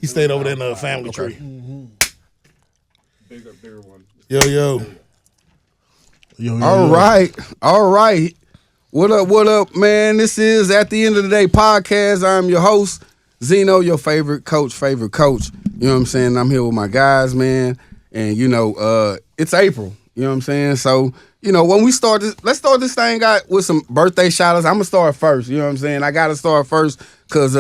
He stayed over there in the family tree. Mm-hmm. Bigger one. Yo. All right. What up, man? This is At the End of the Day podcast. I'm your host, Zeno, your favorite coach. You know what I'm saying? I'm here with my guys, man. And, it's April. You know what I'm saying? So, when we start this, let's start this thing out with some birthday shout-outs. I'm going to start first. You know what I'm saying? I got to start first because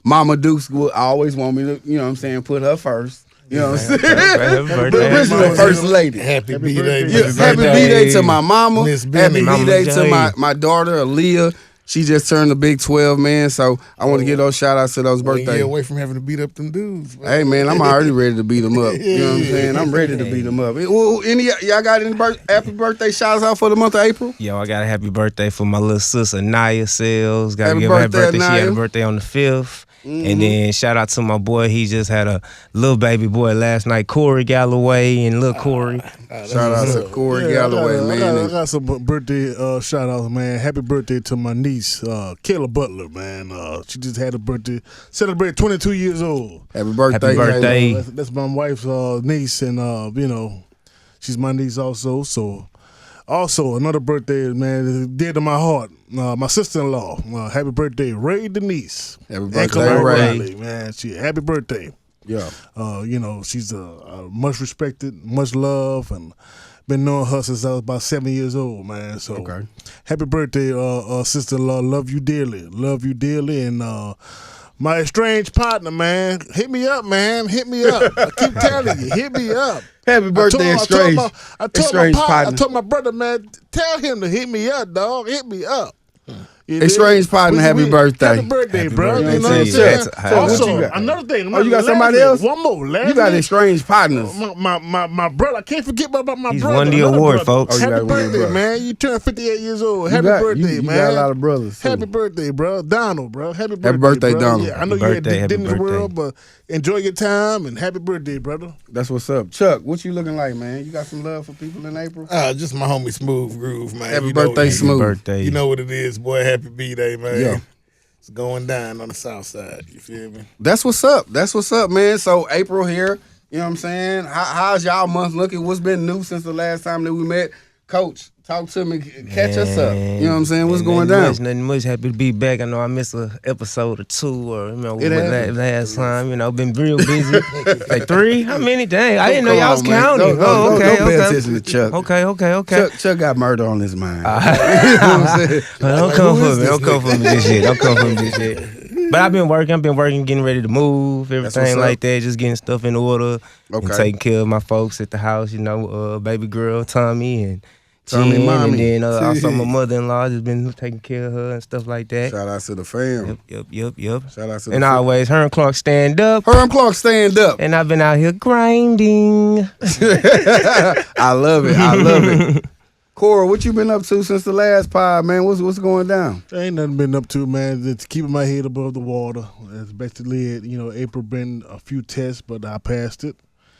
Mama Dukes will always want me to, put her first. You know what I'm saying? Original First Lady. Happy B-Day. Happy B-Day to my mama. Miss Happy Benny. B-Day to my daughter, Aaliyah. She just turned the big 12, man. So I want to give those shout-outs to those birthdays. Get away from having to beat up them dudes. Man. Hey, man, I'm already ready to beat them up. You know what I'm saying? I'm ready to beat them up. Well, y'all got any happy birthday shout-outs out for the month of April? Yo, I got a happy birthday for my little sister, Naya Sales. Got to Happy give her a birthday, birthday. She had Naya. a birthday on the 5th. And then shout out to my boy. He just had a little baby boy last night, Corey Galloway and little Corey. Shout out to Corey Galloway, man. I got some birthday shout outs, man. Happy birthday to my niece, Kayla Butler, man. She just had a birthday, celebrated 22 years old. Happy birthday. Happy birthday. That's my wife's niece, and she's my niece also. So, also another birthday, man, is dear to my heart. My sister-in-law, happy birthday, Ray Denise. Happy And birthday, Cologne Ray. Riley, man. Happy birthday. Yeah. She's much respected, much love, and been knowing her since I was about 7 years old, man. So, happy birthday, sister-in-law. Love you dearly, and my estranged partner, man. Hit me up, man. Hit me up. I keep telling you, hit me up. Happy birthday, estranged partner. I told my brother, man, tell him to hit me up, dog. Hit me up. Estranged partner, happy birthday. Happy birthday, bro. birthday You know what I'm to saying? you. Also, What you got? another thing. Oh, you got somebody else? One more. You got estranged partners. My brother. I can't forget about my He's brother. won the another award, brother. folks. Oh, you Happy got one of your birthday, brothers. man. You turned 58 years old. Happy got- birthday, you man. got a lot of brothers, too. Happy birthday, bro. Donald, bro. Happy birthday, birthday, bro. Donald. Yeah, I know Happy you birthday, had happy Dennis birthday. World, but enjoy your time and happy birthday, brother. That's what's up. Chuck, what you looking like, man? You got some love for people in April? Just my homie Smooth Groove, man. Happy You know- birthday, Smooth. Birthday. You know what it is, boy. Happy B-Day, man. Yeah. It's going down on the south side. You feel me? That's what's up, man. So April here, you know what I'm saying? How's y'all month looking? What's been new since the last time that we met? Coach, talk to me, catch us up. You know what I'm saying? What's going down? Nothing much. Happy to be back. I know I missed an episode or two, or It happens. last time. Been real busy. Like 3? How many? Dang, I didn't know y'all was Come on, man. counting. Don't pay okay. attention to Chuck. Okay. Chuck got murder on his mind. You know what I'm saying? Don't come for me this shit. Don't come for me this shit. But I've been working, getting ready to move, what's everything up. like that, just getting stuff in order and Okay. taking care of my folks at the house, baby girl, Tommy, and Tommy, Jen, mommy. and then also my mother-in-law just been taking care of her and stuff like that. Shout out to the fam. Yep. Shout out to the And fam. always, Herm Clark stand up, Herm Clark, stand up. and I've been out here grinding. I love it. Cora, what you been up to since the last pod, man? What's going down? Ain't nothing been up to, man. It's keeping my head above the water. It's basically it. April been a few tests, but I passed it.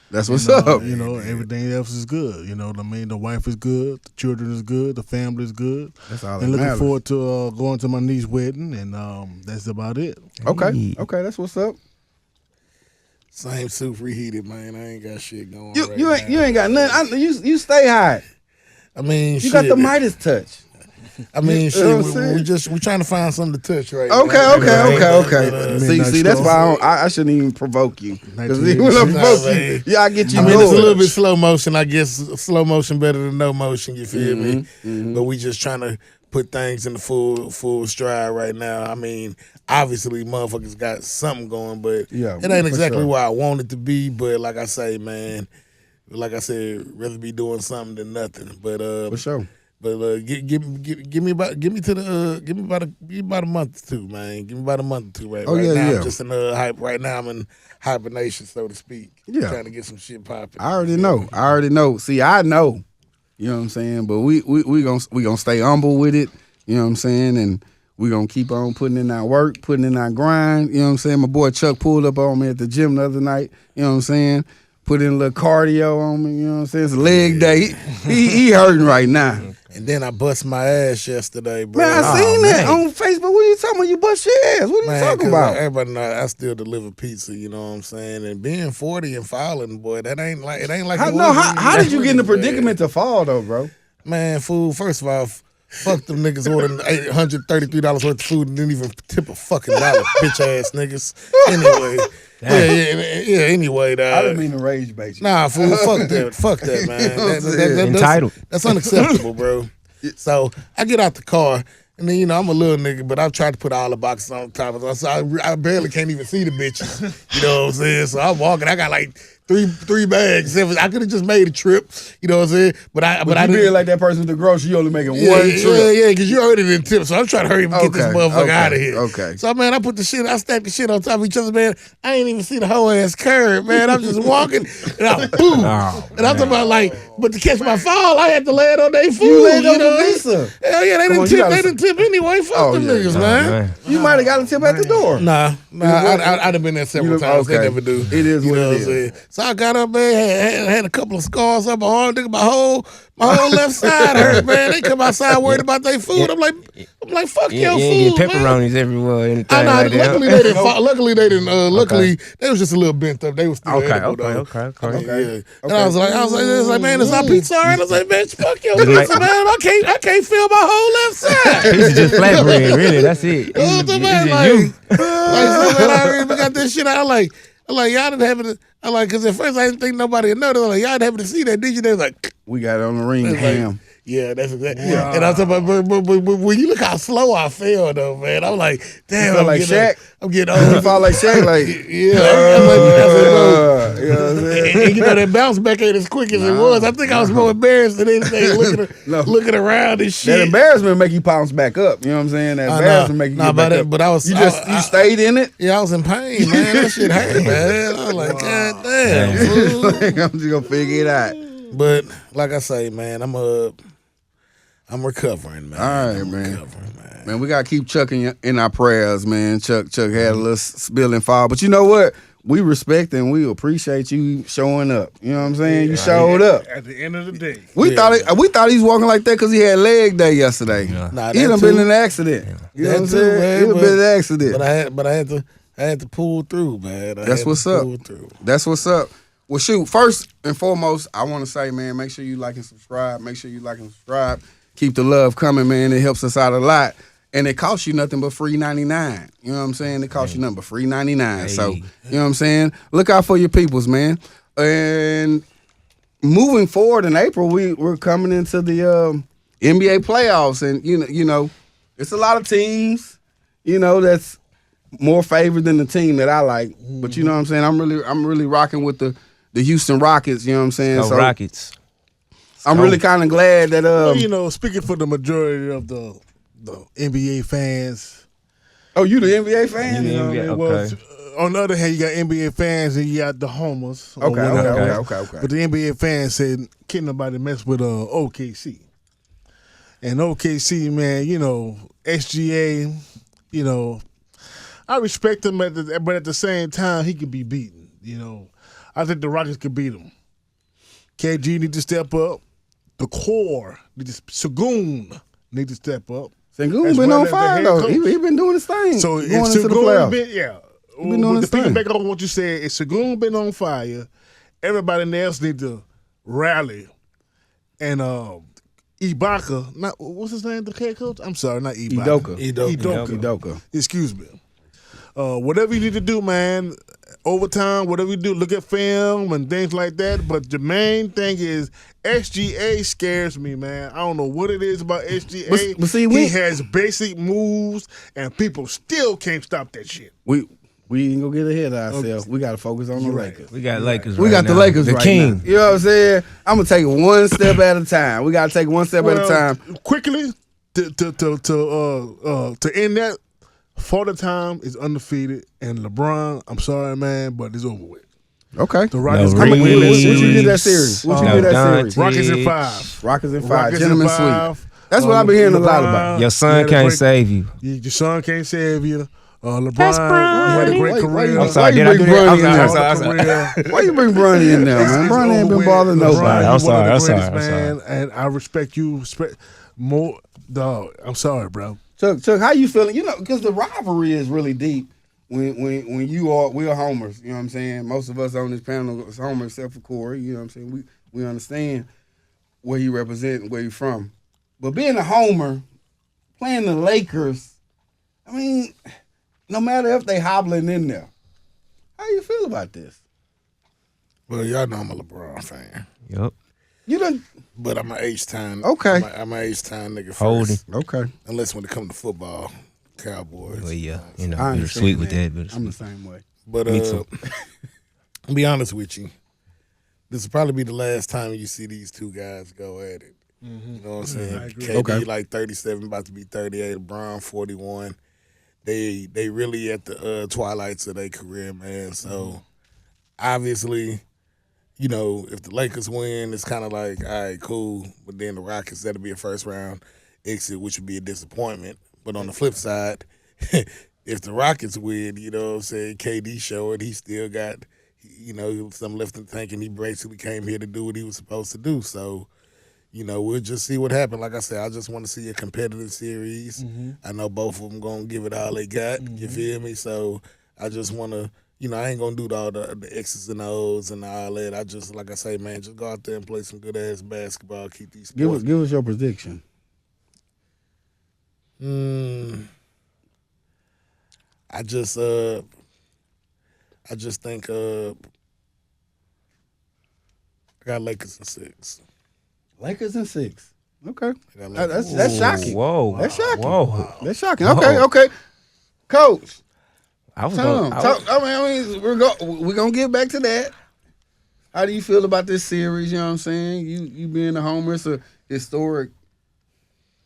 That's what's up. Everything else is good. You know what I mean? The wife is good, the children is good, the family is good. That's all that And looking matters. forward to going to my niece's wedding, and that's about it. Okay, that's what's up. Same soup reheated, man. I ain't got shit going You right now. ain't got nothing. You stay high. I mean, You shit. got the Midas touch. I mean, You shit. know what I'm saying? We trying to find something to touch right Okay. now. See, that's why I shouldn't even provoke you. Because when I provoke you, I get you I mean, it's a going. little bit slow motion. I guess slow motion better than no motion. You feel me? But we just trying to put things in the full stride right now. I mean, obviously, motherfuckers got something going, but Yeah, it ain't for exactly sure. where I want it to be. But like I say, man, like I said, rather be doing something than nothing. But For sure. But give me about a month or two, man. Give me about a month or two, right? Oh, right yeah, now, yeah. I'm just in right now I'm in hibernation, so to speak. Yeah. Trying to get some shit popping. I already know. See, I know. You know what I'm saying? But we gonna stay humble with it. You know what I'm saying? And we gonna keep on putting in our work, putting in our grind. You know what I'm saying? My boy Chuck pulled up on me at the gym the other night. You know what I'm saying? Put in a little cardio on me. You know what I'm saying? It's a leg day. He hurting right now. And then I bust my ass yesterday, bro. Man, I seen that on Facebook. What are you talking about? You bust your ass. What are you talking about? Everybody know I still deliver pizza, you know what I'm saying? And being 40 and falling, boy, that ain't like it ain't like How did you get in the predicament to fall though, bro? Man, fool, first of all, fuck them niggas ordering $833 worth of food and didn't even tip a fucking dollar, bitch ass niggas. Anyway. Anyway, dog. I didn't mean to rage bait you. Nah, fool, fuck that, man. Entitled. That's unacceptable, bro. So I get out the car, and then, I'm a little nigga, but I've tried to put all the boxes on top of it. So I barely can't even see the bitches. You know what I'm saying? So I'm walking, I got like three bags. I could have just made a trip, you know what I'm saying? But I didn't. Being like that person with the grocery, you only making one trip. Yeah, because you already didn't tip. So I'm trying to hurry up and get this motherfucker out of here. Okay. So, man, I stacked the shit on top of each other, man. I ain't even see the whole ass curve, man. I'm just walking, and I'm boom. And I'm talking about but to catch my fall, I had to land on their food. You landed on Lisa. Hell yeah, they didn't tip anyway. Fuck them niggas, man. You might have got a tip at the door. Nah, I'd have been there several times. They never do. It is what it is. So I got up, man, had a couple of scars up my arm. Nigga, my whole left side hurt, man. They come outside worried about their food. I'm like, fuck your food, You ain't get man. pepperonis everywhere. Anything like that. Luckily they didn't fall. Luckily they didn't. Luckily they was just a little bent up. They was still edible, though. Okay. Yeah. And I was like, man, is our pizza all right? I was like, bitch, fuck your pizza, man. I can't feel my whole left side. Pizza just flatbread, really. That's it. I already got this shit out. I'm like, y'all didn't have it. I'm like, because at first I didn't think nobody would know. They're like, y'all didn't have to see that, did you? They was like, we got it on the ring cam. Yeah, that's exactly. Wow. And I'm talking about, but when you look how slow I fell, though, man, I'm like, damn, I'm like Shaq. I'm getting old. You fall like Shaq, like and that bounce back ain't as quick as it was. I think I was more embarrassed than anything, looking around and shit. That embarrassment make you bounce back up. You know what I'm saying? That embarrassment make you get back up. But I was, you stayed in it. Yeah, I was in pain, man. That shit hurt, man. I was like, God damn, fool. I'm just gonna figure it out. But like I say, man, I'm recovering, man. All right, man. Man, we gotta keep Chuck in our prayers, man. Chuck had a little spill and fall, but you know what? We respect and we appreciate you showing up. You know what I'm saying? You showed up. At the end of the day, we thought he was walking like that because he had leg day yesterday. Yeah. He done been in an accident. You know what I'm saying? He done been in an accident. But I had to pull through, man. That's what's up. That's what's up. Well, shoot. First and foremost, I want to say, man, make sure you like and subscribe. Keep the love coming, man. It helps us out a lot. And it costs you nothing but free 99. You know what I'm saying? It costs you nothing but free 99. Hey. So, you know what I'm saying? Look out for your peoples, man. And moving forward in April, we're coming into the NBA playoffs. And, you know, it's a lot of teams, that's more favored than the team that I like. But you know what I'm saying? I'm really rocking with the Houston Rockets, you know what I'm saying? Rockets. I'm really kind of glad that speaking for the majority of the NBA fans. Oh, you the NBA fan? Okay. Well, on the other hand, you got NBA fans and you got the homers. Okay. But the NBA fans said, can't nobody mess with OKC. And OKC, man, SGA, I respect him, but at the same time, he could be beaten. I think the Rockets could beat him. KG need to step up. The core, Sengun need to step up. Sengun been on fire though. He been doing his thing. So if Sengun been doing his thing. Back on what you said, if Sengun been on fire, everybody else need to rally. And Ibaka, what's his name? The head coach? I'm sorry, not Ibaka. Udoka. Excuse me. Whatever you need to do, man. Overtime, whatever you do, look at film and things like that. But the main thing is SGA scares me, man. I don't know what it is about SGA. But see, he has basic moves, and people still can't stop that shit. We ain't gonna get ahead of ourselves. Okay. We gotta focus on the Lakers. We got Lakers. We got the Lakers. The right king. Now. You know what I'm saying? I'm gonna take it one step at a time. We gotta take one step at a time. Quickly to end that. Father Time is undefeated, and LeBron, I'm sorry, man, but it's over with. Okay. The Rockets what you did that series? Rockets in 5. Rockets in 5. Gentlemen sweep. That's what I've been hearing a lot about. Your son can't save you. Your son can't save you. LeBron, That's he had a Bronny. great career. I'm sorry, Why you did I do bring that? Bronny in I'm there? sorry. Why you bring Bronny in there, man? Bronny ain't been bothering nobody. I'm I'm sorry, I'm sorry, sorry. man, and I respect you more. Dog, I'm sorry, bro. Chuck, how you feeling? You know, because the rivalry is really deep. When we're homers, you know what I'm saying? Most of us on this panel is homers, except for Corey. You know what I'm saying? We understand where he represents and where he's from. But being a homer, playing the Lakers, I mean, no matter if they hobbling in there, how you feel about this? Well, y'all know I'm a LeBron fan, Yup. You done but I'm an H-time. Okay. I'm an H-time nigga first. Holding. okay? Unless when it comes to football, Cowboys. Well, yeah, you know, I bittersweet understand with that. I'm the Bittersweet. same way. But Me too. I'll be honest with you. This will probably be the last time you see these two guys go at it. You know what I'm saying? I agree. KD Okay. like 37, about to be 38. LeBron 41. They really at the twilights of their career, man. So obviously, you know, if the Lakers win, it's kind of like, all right, cool. But then the Rockets, that'll be a first round exit, which would be a disappointment. But on the flip side, if the Rockets win, you know what I'm saying, KD showed he still got, you know, some left in the tank, and he basically came here to do what he was supposed to do. So, you know, we'll just see what happens. Like I said, I just want to see a competitive series. I know both of them going to give it all they got. You feel me? So I just want to, you know, I ain't going to do all the X's and O's and all that. I just, like I say, man, just go out there and play some good-ass basketball, keep these sports. Give us your prediction. I just think I got Lakers in 6. Lakers in 6. Okay. I got Lakers. That's shocking. Whoa. That's shocking. Whoa. That's shocking. Okay. Coach, I was Tom, going I mean, we're gonna get back to that. How do you feel about this series? You know what I'm saying? You being a homer, it's a historic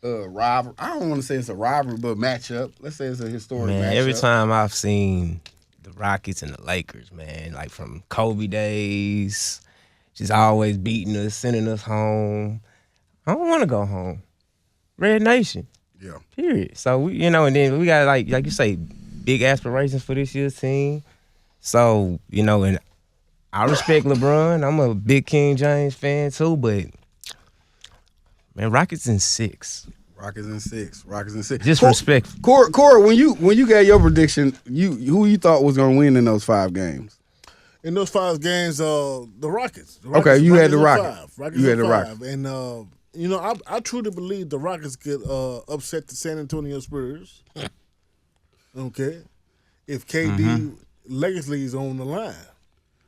rivalry. I don't want to say it's a rivalry, but matchup. Let's say it's a historic man, matchup. every time I've seen the Rockets and the Lakers, man, like from Kobe days, just always beating us, sending us home. I don't want to go home. Red Nation. Yeah. Period. So we, you know, and then we got like you say, big aspirations for this year's team. So, you know, and I respect LeBron. I'm a big King James fan too, but man, Rockets in 6. Rockets in 6. Just respect. Corey, when you gave your prediction, who you thought was gonna win in those 5 games? In those 5 games, the Rockets. Okay, you had the in Rockets. 5. You had the in Rockets. 5. And you know, I truly believe the Rockets could upset the San Antonio Spurs. Okay, if KD legacy is on the line.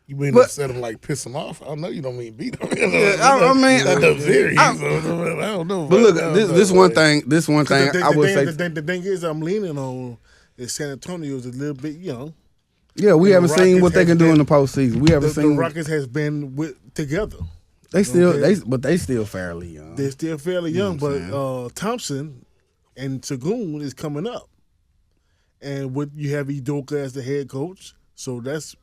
You mean But- upset him, like piss him off? I know you don't mean beat him. I mean, Not the series. I don't know. But look, this one man. thing. This one thing I would say. The thing is, I'm leaning on is San Antonio is a little bit young. Yeah, we the haven't seen Rockets what they has can do been- in the postseason. We haven't The seen. Rockets has been together. They still, Okay. but they still fairly young. They're still fairly young, what I'm but Thompson and Sagoon is coming up, and you have Udoka as the head coach, so that's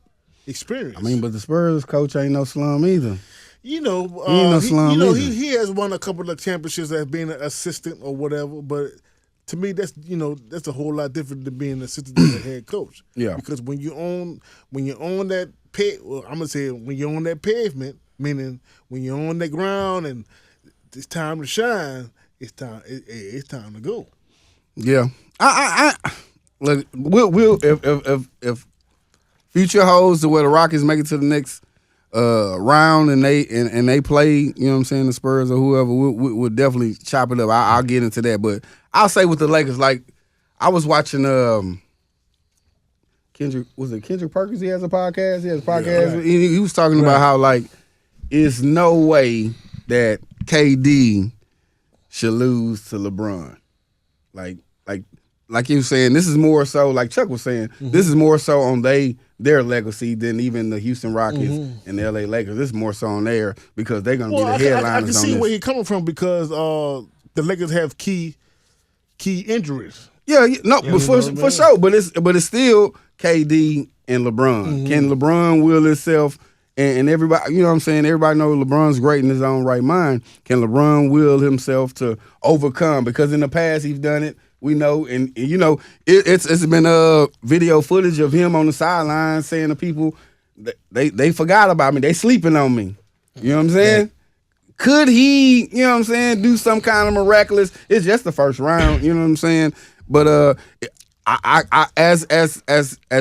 experience. I mean, but the Spurs coach ain't no slum either. you know, He ain't no slum either. he has won a couple of championships as being an assistant or whatever, but to me, that's a whole lot different than being an assistant to the head coach. Yeah. Because when you're on that I'm gonna say when you're on that pavement, meaning when you're on that ground and it's time to shine, it's time to go. Yeah, I look. We'll if future holds to where the Rockets make it to the next round and they play, you know what I'm saying, the Spurs or whoever, we'll definitely chop it up. I'll get into that, but I'll say with the Lakers, like I was watching Kendrick Perkins? He has a podcast. He has a podcast. Yeah, right. He was talking about how like it's no way that KD should lose to LeBron. Like you were saying, this is more so, like Chuck was saying, this is more so on their legacy than even the Houston Rockets and the LA Lakers. This is more so on there because they're gonna be the headliners I can on see this. where he's coming from because the Lakers have key injuries. Yeah, no, but for man. sure. But it's still KD and LeBron. Can LeBron will himself and everybody, you know what I'm saying? Everybody knows LeBron's great in his own right mind. Can LeBron will himself to overcome? Because in the past he's done it We know, and you know, it's been video footage of him on the sideline saying to people, they forgot about me. They sleeping on me. You know what I'm saying? Could he, you know what I'm saying, do some kind of miraculous? It's just the first round. You know what I'm saying? But I as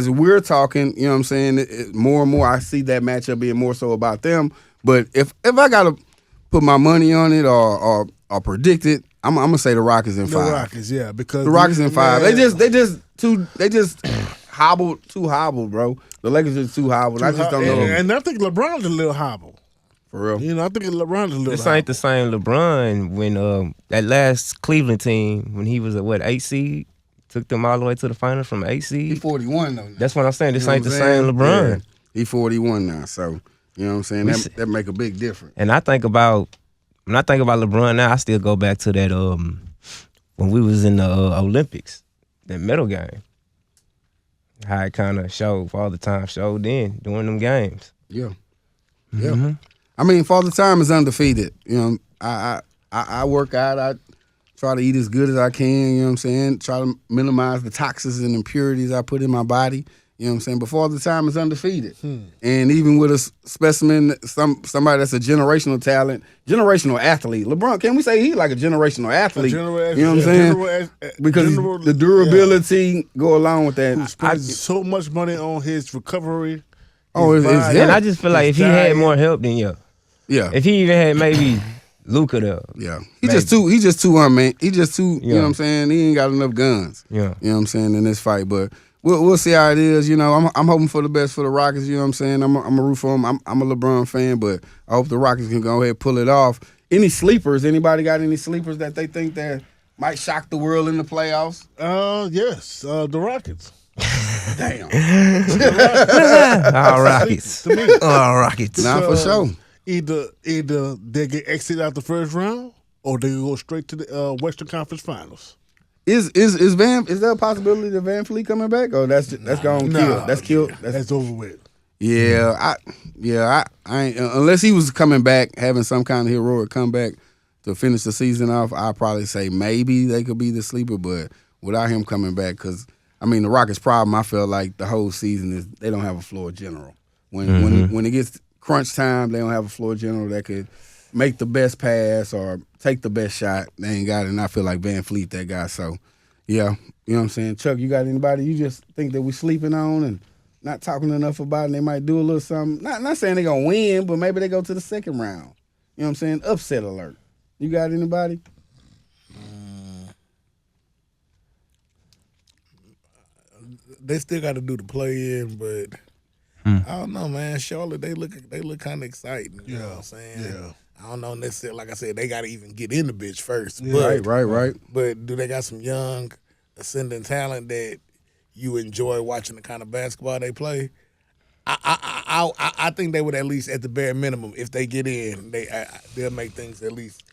we're talking, you know what I'm saying, more and more I see that matchup being more so about them. But if I gotta put my money on it or predict it, I'm gonna say the Rockets in 5. The Rockets, yeah, because the Rockets in 5. They just hobbled, bro. The Lakers are too hobbled. I just don't know. And I think LeBron's a little hobble. For real. You know, I think LeBron's a little This hobble. ain't the same LeBron when that last Cleveland team, when he was at 8 seed, took them all the way to the finals from 8 He seed. 41 though. Now. That's what I'm saying. This You know ain't the what I'm same saying? LeBron. Yeah. He 41 now, so you know what I'm saying. That make a big difference. And when I think about LeBron now, I still go back to that when we was in the Olympics, that medal game. How it kind of showed, Father Time showed then during them games. Yeah. I mean, Father Time is undefeated. You know, I work out. I try to eat as good as I can. You know what I'm saying. Try to minimize the toxins and impurities I put in my body. You know what I'm saying? But Father Time is undefeated. And even with a specimen, somebody that's a generational talent, generational athlete. LeBron, can we say he's like a generational athlete? You know what I'm saying? Because the durability go along with that. Who spends so much money on his recovery. Oh, it's And him. I just feel like if he had more help than you, Yeah. if he even had maybe Luka there. Yeah. He just too man. He just too, you know what I'm saying? He ain't got enough guns. Yeah. You know what I'm saying, in this fight. But we'll see how it is. You know, I'm hoping for the best for the Rockets, you know what I'm saying? I'm a root for him. I'm a LeBron fan, but I hope the Rockets can go ahead and pull it off. Any sleepers? Anybody got any sleepers that they think that might shock the world in the playoffs? Yes, the Rockets. Damn. All Rockets. All Rockets. Nah, for sure. Either they get exited out the first round or they go straight to the Western Conference Finals. Is there a possibility that Van Fleet coming back? Or that's gone killed? That's killed. That's over with. Yeah, I ain't, unless he was coming back, having some kind of heroic comeback to finish the season off, I'd probably say maybe they could be the sleeper, but without him coming back, because, I mean, the Rockets' problem, I feel like the whole season is they don't have a floor general. When it gets crunch time, they don't have a floor general that could make the best pass or take the best shot. They ain't got it, and I feel like Van Fleet that guy. So, yeah, you know what I'm saying? Chuck, you got anybody you just think that we sleeping on and not talking enough about, and they might do a little something? Not saying they're going to win, but maybe they go to the second round. You know what I'm saying? Upset alert. You got anybody? They still got to do the play in, but I don't know, man. Charlotte, they look kind of exciting. You know what I'm saying? Yeah. I don't know necessarily. Like I said, they got to even get in the bitch first. Yeah. But, Right. But do they got some young, ascending talent that you enjoy watching the kind of basketball they play? I think they would at least, at the bare minimum, if they get in, they'll make things at least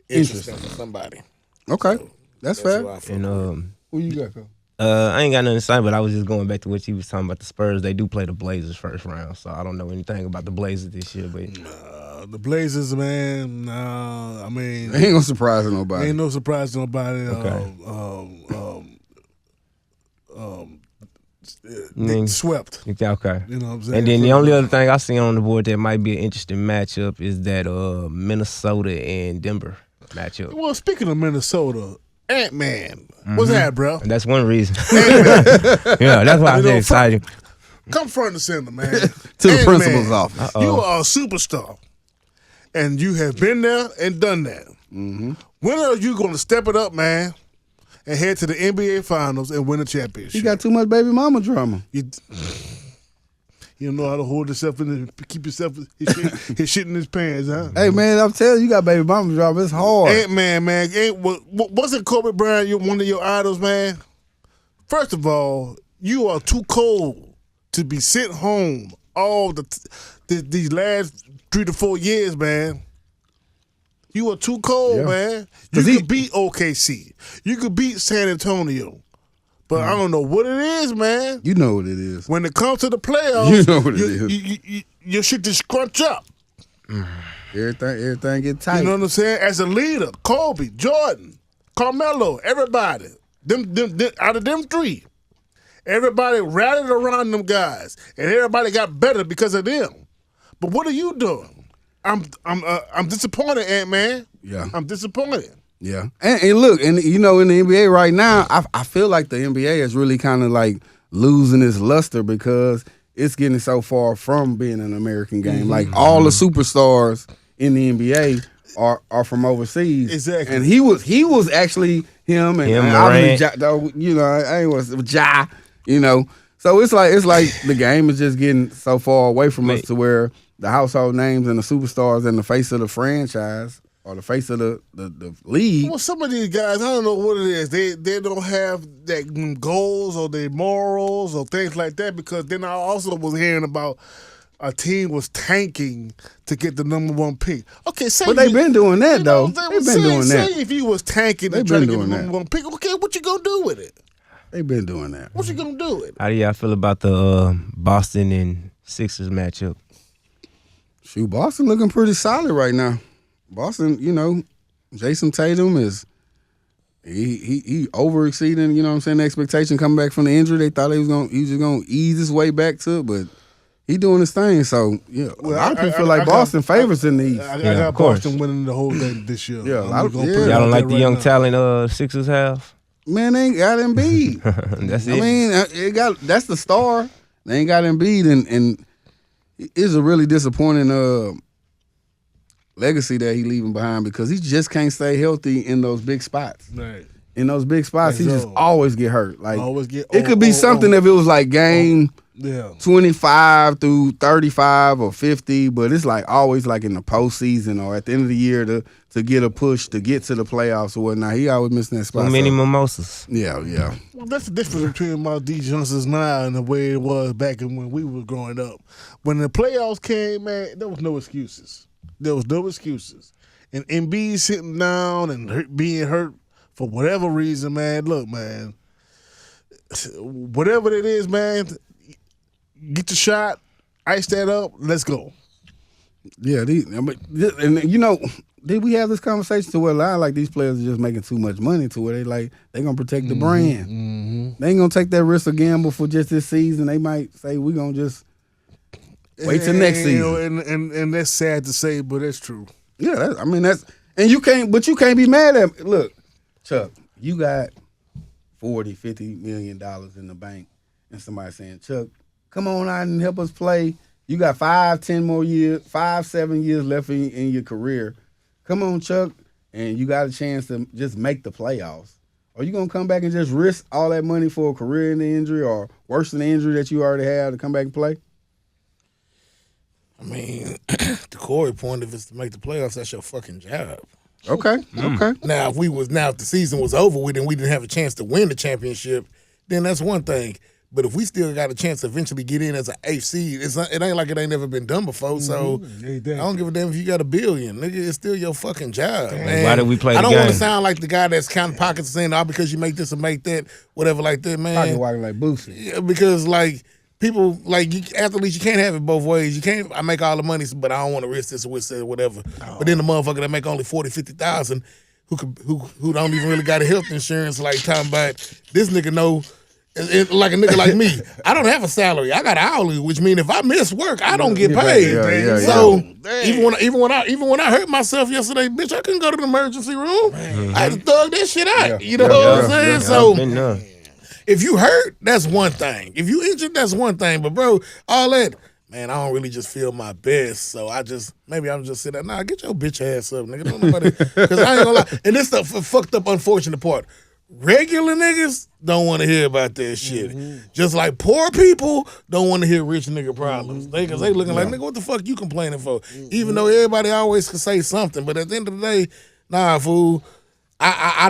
interesting for somebody. Okay. So, that's fair. who I fuck And with. Who you got, Cole? I ain't got nothing to say, but I was just going back to what you was talking about the Spurs. They do play the Blazers first round, so I don't know anything about the Blazers this year. But The Blazers, man. I mean, Ain't gonna surprise nobody. ain't no surprise to nobody. Okay. They swept. Okay. You know what I'm saying? And then the only other thing I see on the board that might be an interesting matchup is that Minnesota and Denver matchup. Well, speaking of Minnesota, Ant-Man. What's that, bro? And that's one reason. Yeah, that's why I'm You know, excited. Come front and center, man. To the Ant-Man, principal's office. You are a superstar. And you have been there and done that. Mm-hmm. When are you going to step it up, man, and head to the NBA Finals and win a championship? He got too much baby mama drama. You don't know how to hold yourself in and keep yourself his shit in his pants, huh? Hey, man, I'm telling you, got baby mama drama. It's hard. Ant-Man, man. Wasn't Kobe Bryant one of your idols, man? First of all, you are too cold to be sent home all these last 3 to 4 years, man. You are too cold, man. You could beat OKC. You could beat San Antonio. But I don't know what it is, man. You know what it is. When it comes to the playoffs, You know what it is. Your shit just scrunch up. Everything get tight. You know what I'm saying? As a leader, Kobe, Jordan, Carmelo, everybody. Out of them three, everybody rallied around them guys, and everybody got better because of them. But what are you doing? I'm disappointed, Ant-Man. Yeah. I'm disappointed. Yeah, and look, and in the NBA right now, I feel like the NBA is really kind of like losing its luster because it's getting so far from being an American game. Mm-hmm. Like all the superstars in the NBA are from overseas. Exactly. And he was actually him and obviously I ain't was Ja, So it's like the game is just getting so far away from us to where the household names and the superstars and the face of the franchise or the face of the league. Well, some of these guys, I don't know what it is. They don't have that goals or their morals or things like that because then I also was hearing about a team was tanking to get the number one pick. Okay, but they've been doing that though. They've been doing that. Say if you was tanking and trying to get the number one pick, okay, what you gonna do with it? They've been doing that. What you gonna do with it? How do y'all feel about the Boston and Sixers matchup? Shoot, Boston looking pretty solid right now. Boston, Jason Tatum is he over exceeding, the expectation coming back from the injury. They thought he was just gonna ease his way back to it, but he doing his thing. So a lot of people feel like Boston favorites in these. I got Boston winning the whole thing this year. Yeah, Y'all don't like the young talent Sixers have? Man, they ain't got Embiid. That's it. I mean, that's the star. They ain't got Embiid, and it's a really disappointing legacy that he leaving behind because he just can't stay healthy in those big spots. Right. In those big spots, he just always get hurt. Like it could it be something if it was like game 25 through 35 or 50, but it's like always like in the postseason or at the end of the year to get a push to get to the playoffs or whatnot. He always missing that spot. Too many mimosas. Yeah. Well, that's the difference between my D Johnsons now and the way it was back when we were growing up. When the playoffs came, man, there was no excuses. And Embiid sitting down and being hurt for whatever reason, man. Look, man, whatever it is, man, get the shot, ice that up, let's go. Yeah, did we have this conversation to where like these players are just making too much money to where they gonna protect the brand. Mm-hmm. They ain't gonna take that risk of gamble for just this season. They might say we gonna just wait till next season. And that's sad to say, but that's true. Yeah, you can't be mad at me. Look, Chuck, you got $40-50 million in the bank, and somebody saying, Chuck, come on out and help us play. You got 5-7 years left in your career. Come on, Chuck, and you got a chance to just make the playoffs. Are you going to come back and just risk all that money for a career in the injury or worse than the injury that you already have to come back and play? I mean, the Corey point, if it's to make the playoffs, that's your fucking job. Okay. Now, if the season was over with and we didn't have a chance to win the championship, then that's one thing. But if we still got a chance to eventually get in as an 8th seed, it ain't like it ain't never been done before. So I don't give a damn if you got $1 billion. Nigga, it's still your fucking job, man. Why did we play the game? I don't want to sound like the guy that's counting pockets saying, because you make this or make that, whatever like that, man. Pocket walking like Boosie. Yeah, because people athletes, you can't have it both ways. You can't. I make all the money, but I don't want to risk this or whatever. Oh. But then the motherfucker that make only $40,000-$50,000, who don't even really got a health insurance, like talking about this nigga know. Like a nigga like me, I don't have a salary. I got hourly, which means if I miss work, I don't get paid. Yeah. So even when I hurt myself yesterday, bitch, I couldn't go to the emergency room. I had to thug that shit out. You know what I'm saying? So if you hurt, that's one thing. If you injured, that's one thing. But bro, all that, man, I don't really just feel my best. So maybe I'm just sitting there. Nah, get your bitch ass up, nigga. Don't nobody, because I ain't gonna lie. And this the fucked up, unfortunate part. Regular niggas don't want to hear about that shit. Mm-hmm. Just like poor people don't want to hear rich nigga problems. Because they looking like, nigga, what the fuck you complaining for? Mm-hmm. Even though everybody always can say something. But at the end of the day, nah, fool. I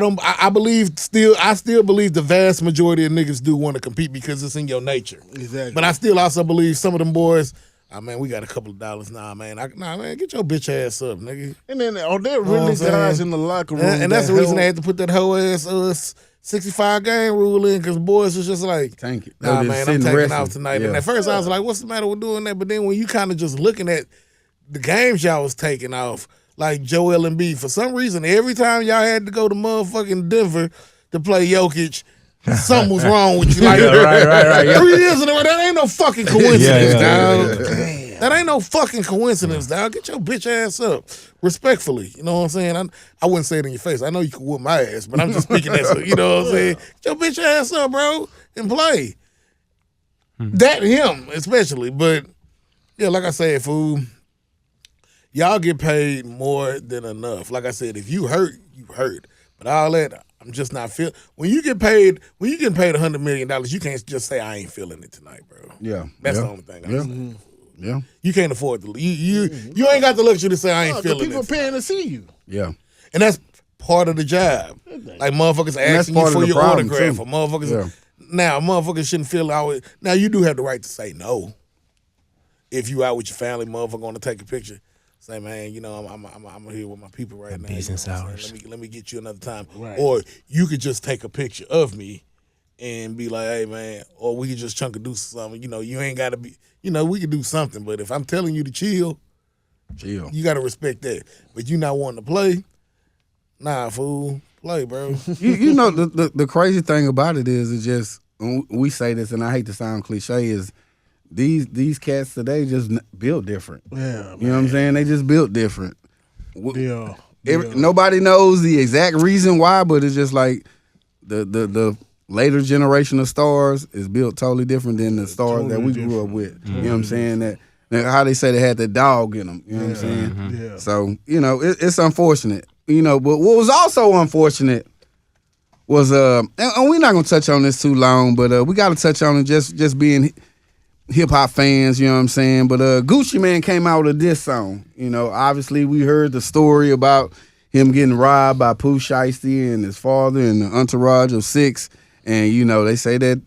still believe the vast majority of niggas do want to compete because it's in your nature. Exactly. But I still also believe some of them boys, man, we got a couple of dollars. Man, get your bitch ass up, nigga. And then are there really guys in the locker room? And that's the reason they had to put that whole ass 65 game rule in, because boys was just like, tank it. Nah, man, I'm taking off tonight. Yeah. And at first I was like, what's the matter with doing that? But then when you kind of just looking at the games y'all was taking off, like Joel Embiid, for some reason, every time y'all had to go to motherfucking Denver to play Jokic, something was wrong with you. Like, right. Yeah. 3 years in a row, that ain't no fucking coincidence, dog. Yeah. That ain't no fucking coincidence, dog. Get your bitch ass up, respectfully. You know what I'm saying? I wouldn't say it in your face. I know you can whoop my ass, but I'm just speaking as a, you know what I'm saying? Get your bitch ass up, bro, and play. That him, especially. But, yeah, like I said, fool, y'all get paid more than enough. Like I said, if you hurt, you hurt. But all that, I'm just not feeling. When you get paid $100 million, you can't just say I ain't feeling it tonight, bro. Yeah. That's yeah. the only thing I'm Yeah. saying. Yeah. You can't afford to. You ain't got the luxury to say I ain't feeling People it. paying to see you. Yeah. And that's part of the job. Like motherfuckers asking you part of for the your problem, autograph, too. or motherfuckers. Yeah. Now motherfuckers shouldn't feel always. Now you do have the right to say no. If you out with your family, motherfucker, want to take a picture. Say, man, you know, I'm here with my people right now. Business you know what I'm hours. saying? Let me get you another time. Right. Or you could just take a picture of me and be like, hey, man, or we could just chunk a do something. You know, you ain't got to be, you know, we could do something. But if I'm telling you to chill, you got to respect that. But you not wanting to play, nah, fool, play, bro. you know, the crazy thing about it is just, we say this, and I hate to sound cliche, is these cats today just built different. Yeah, You know what I'm saying? They just built different. Yeah. Nobody knows the exact reason why, but it's just like the later generation of stars is built totally different than the stars that we grew up with. You know what I'm saying? That how they say they had the dog in them. You know what I'm saying? Yeah. So, you know, it's unfortunate. You know, but what was also unfortunate was and we're not gonna touch on this too long, but we gotta touch on it just being hip hop fans, you know what I'm saying? But Gucci Mane came out with this song. You know, obviously we heard the story about him getting robbed by Pooh Shiesty and his father and the entourage of 6. And, you know, they say that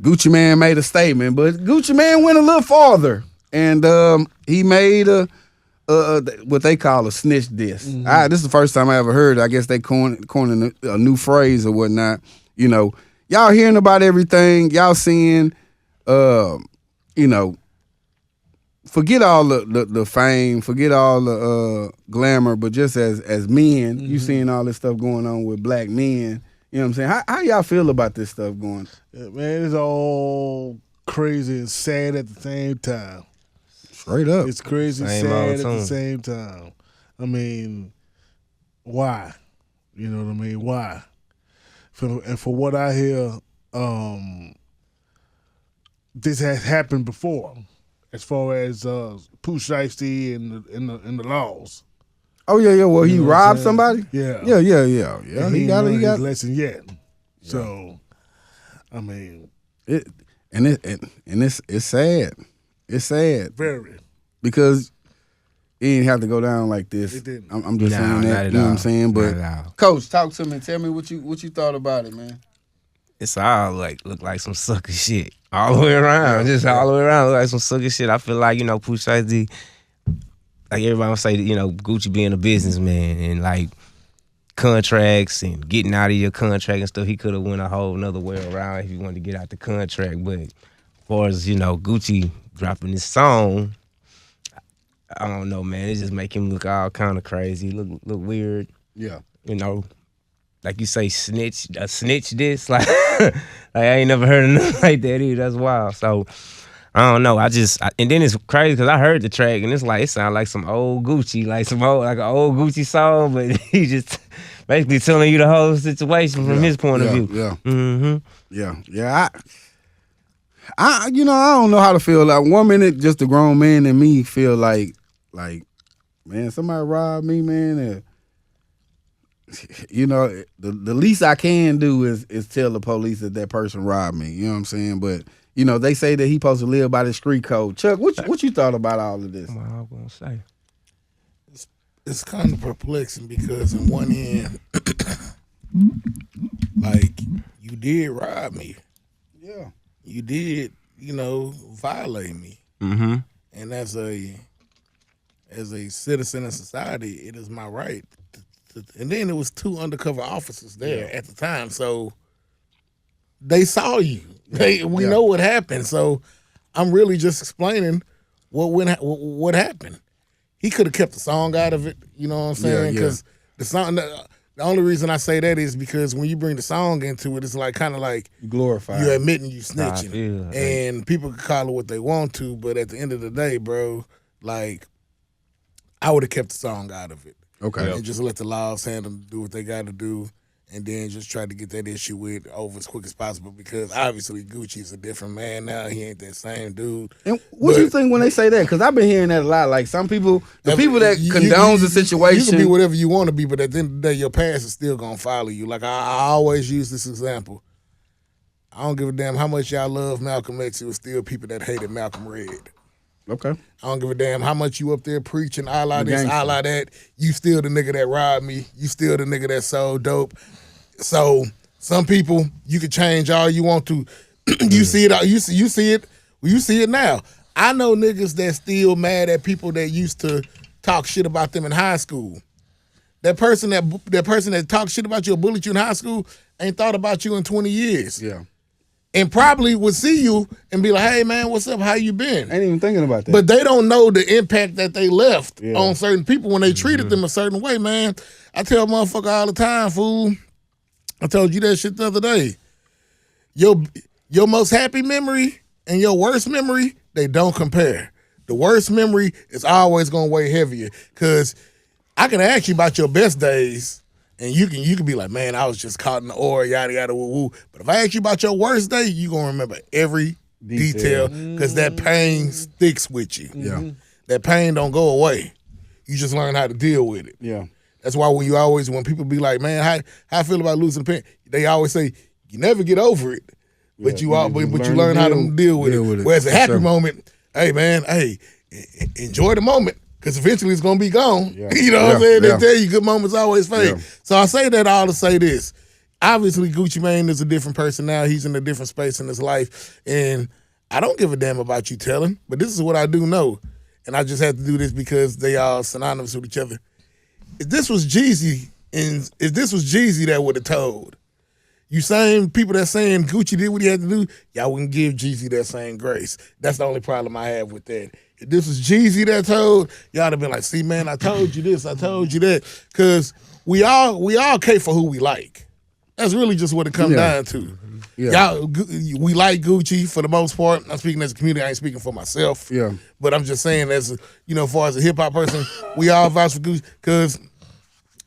Gucci Mane made a statement, but Gucci Mane went a little farther. And he made what they call a snitch diss. This is the first time I ever heard it. I guess they coined a new phrase or whatnot. You know, y'all hearing about everything. Y'all seeing, you know, forget all the fame, forget all the glamour, but just as men, you seeing all this stuff going on with black men. You know what I'm saying? How y'all feel about this stuff going? Yeah, man, it's all crazy and sad at the same time. Straight up. It's crazy and Same sad old at the tune. same time. I mean, why? You know what I mean? Why? And for what I hear, this has happened before, as far as Pooh Shiesty and the laws. Oh yeah. Well, he You know what I'm robbed saying? somebody. Yeah. Yeah. And He got his lesson yet. So, I mean, it's sad. It's sad very. because it didn't have to go down like this. It didn't. I'm just Nah, saying not that. at You know what I'm all. saying? But Not at all. Coach, talk to me. Tell me what you thought about it, man. It's all look like some sucker shit all the way around. Just all the way around look like some sucker shit. I feel like, you know, Pooh Shiesty, like everybody would say, you know, Gucci being a businessman and like contracts and getting out of your contract and stuff, he could have went a whole nother way around if he wanted to get out the contract. But as far as, you know, Gucci dropping this song, I don't know, man. It just make him look all kind of crazy, look weird. Yeah. You know, like you say, snitch this. Like, like I ain't never heard of nothing like that either. That's wild. So I don't know. And then it's crazy because I heard the track and it's like, it sounds like some old Gucci, like an old Gucci song, but he just basically telling you the whole situation from his point of view. Yeah. Mm-hmm. Yeah. I you know, I don't know how to feel. Like 1 minute, just a grown man and me feel like, man, somebody robbed me, man. And, you know, the least I can do is tell the police that person robbed me. You know what I'm saying? But you know, they say that he supposed to live by the street code. Chuck, what you thought about all of this? What I was gonna say. It's kind of perplexing because on one hand, like, you did rob me. Yeah. You did, you know, violate me. Mm-hmm. And as a citizen of society, it is my right. And then there was 2 undercover officers there at the time, so they saw you. We know what happened. So I'm really just explaining what happened. He could have kept the song out of it. You know what I'm saying? Yeah. Because the song. The only reason I say that is because when you bring the song into it, it's like kind of like glorified. you admitting you snitching, feel, and people can call it what they want to, but at the end of the day, bro, like I would have kept the song out of it, Okay. and just let the laws handle do what they got to do, and then just try to get that issue with over as quick as possible because obviously Gucci's a different man now. He ain't that same dude. And what do you think when they say that? Because I've been hearing that a lot. Like some people, the people that condones the situation. You can be whatever you want to be, but at the end of the day, your past is still gonna follow you. Like I always use this example. I don't give a damn how much y'all love Malcolm X. It was still people that hated Malcolm Red. Okay. I don't give a damn how much you up there preaching, I lie this, gangster. I lie that. You still the nigga that robbed me. You still the nigga that sold dope. So some people you can change all you want to. You see it. You see it. You see it now. I know niggas that still mad at people that used to talk shit about them in high school. That person that talked shit about you or bullied you in high school ain't thought about you in 20 years. Yeah. And probably would see you and be like, hey man, what's up? How you been? Ain't even thinking about that. But they don't know the impact that they left Yeah. on certain people when they treated them a certain way, man. I tell motherfucker all the time, fool. I told you that shit the other day. Your most happy memory and your worst memory, they don't compare. The worst memory is always gonna weigh heavier. Cause I can ask you about your best days, and you can be like, man, I was just caught in the oar, yada yada woo woo. But if I ask you about your worst day, you gonna remember every detail because that pain sticks with you. Yeah. That pain don't go away. You just learn how to deal with it. Yeah. That's why when people be like, man, how I feel about losing a parent, they always say, you never get over it, but you learn how to deal with it. Whereas a happy moment, hey man, enjoy the moment. Because eventually it's going to be gone. Yeah. You know what I'm saying? Yeah. They tell you good moments always fade. Yeah. So I say that all to say this. Obviously, Gucci Mane is a different person now. He's in a different space in his life. And I don't give a damn about you telling, but this is what I do know. And I just have to do this because they all synonymous with each other. If this was Jeezy that would have told, you same people that saying Gucci did what he had to do, y'all wouldn't give Jeezy that same grace. That's the only problem I have with that. If this was Jeezy that told, y'all would have been like, see, man, I told you this, I told you that. Because we all care for who we like. That's really just what it comes down to. Yeah. Y'all, we like Gucci for the most part. I'm speaking as a community. I ain't speaking for myself. Yeah. But I'm just saying, as far as a hip hop person, we all vouch for Gucci because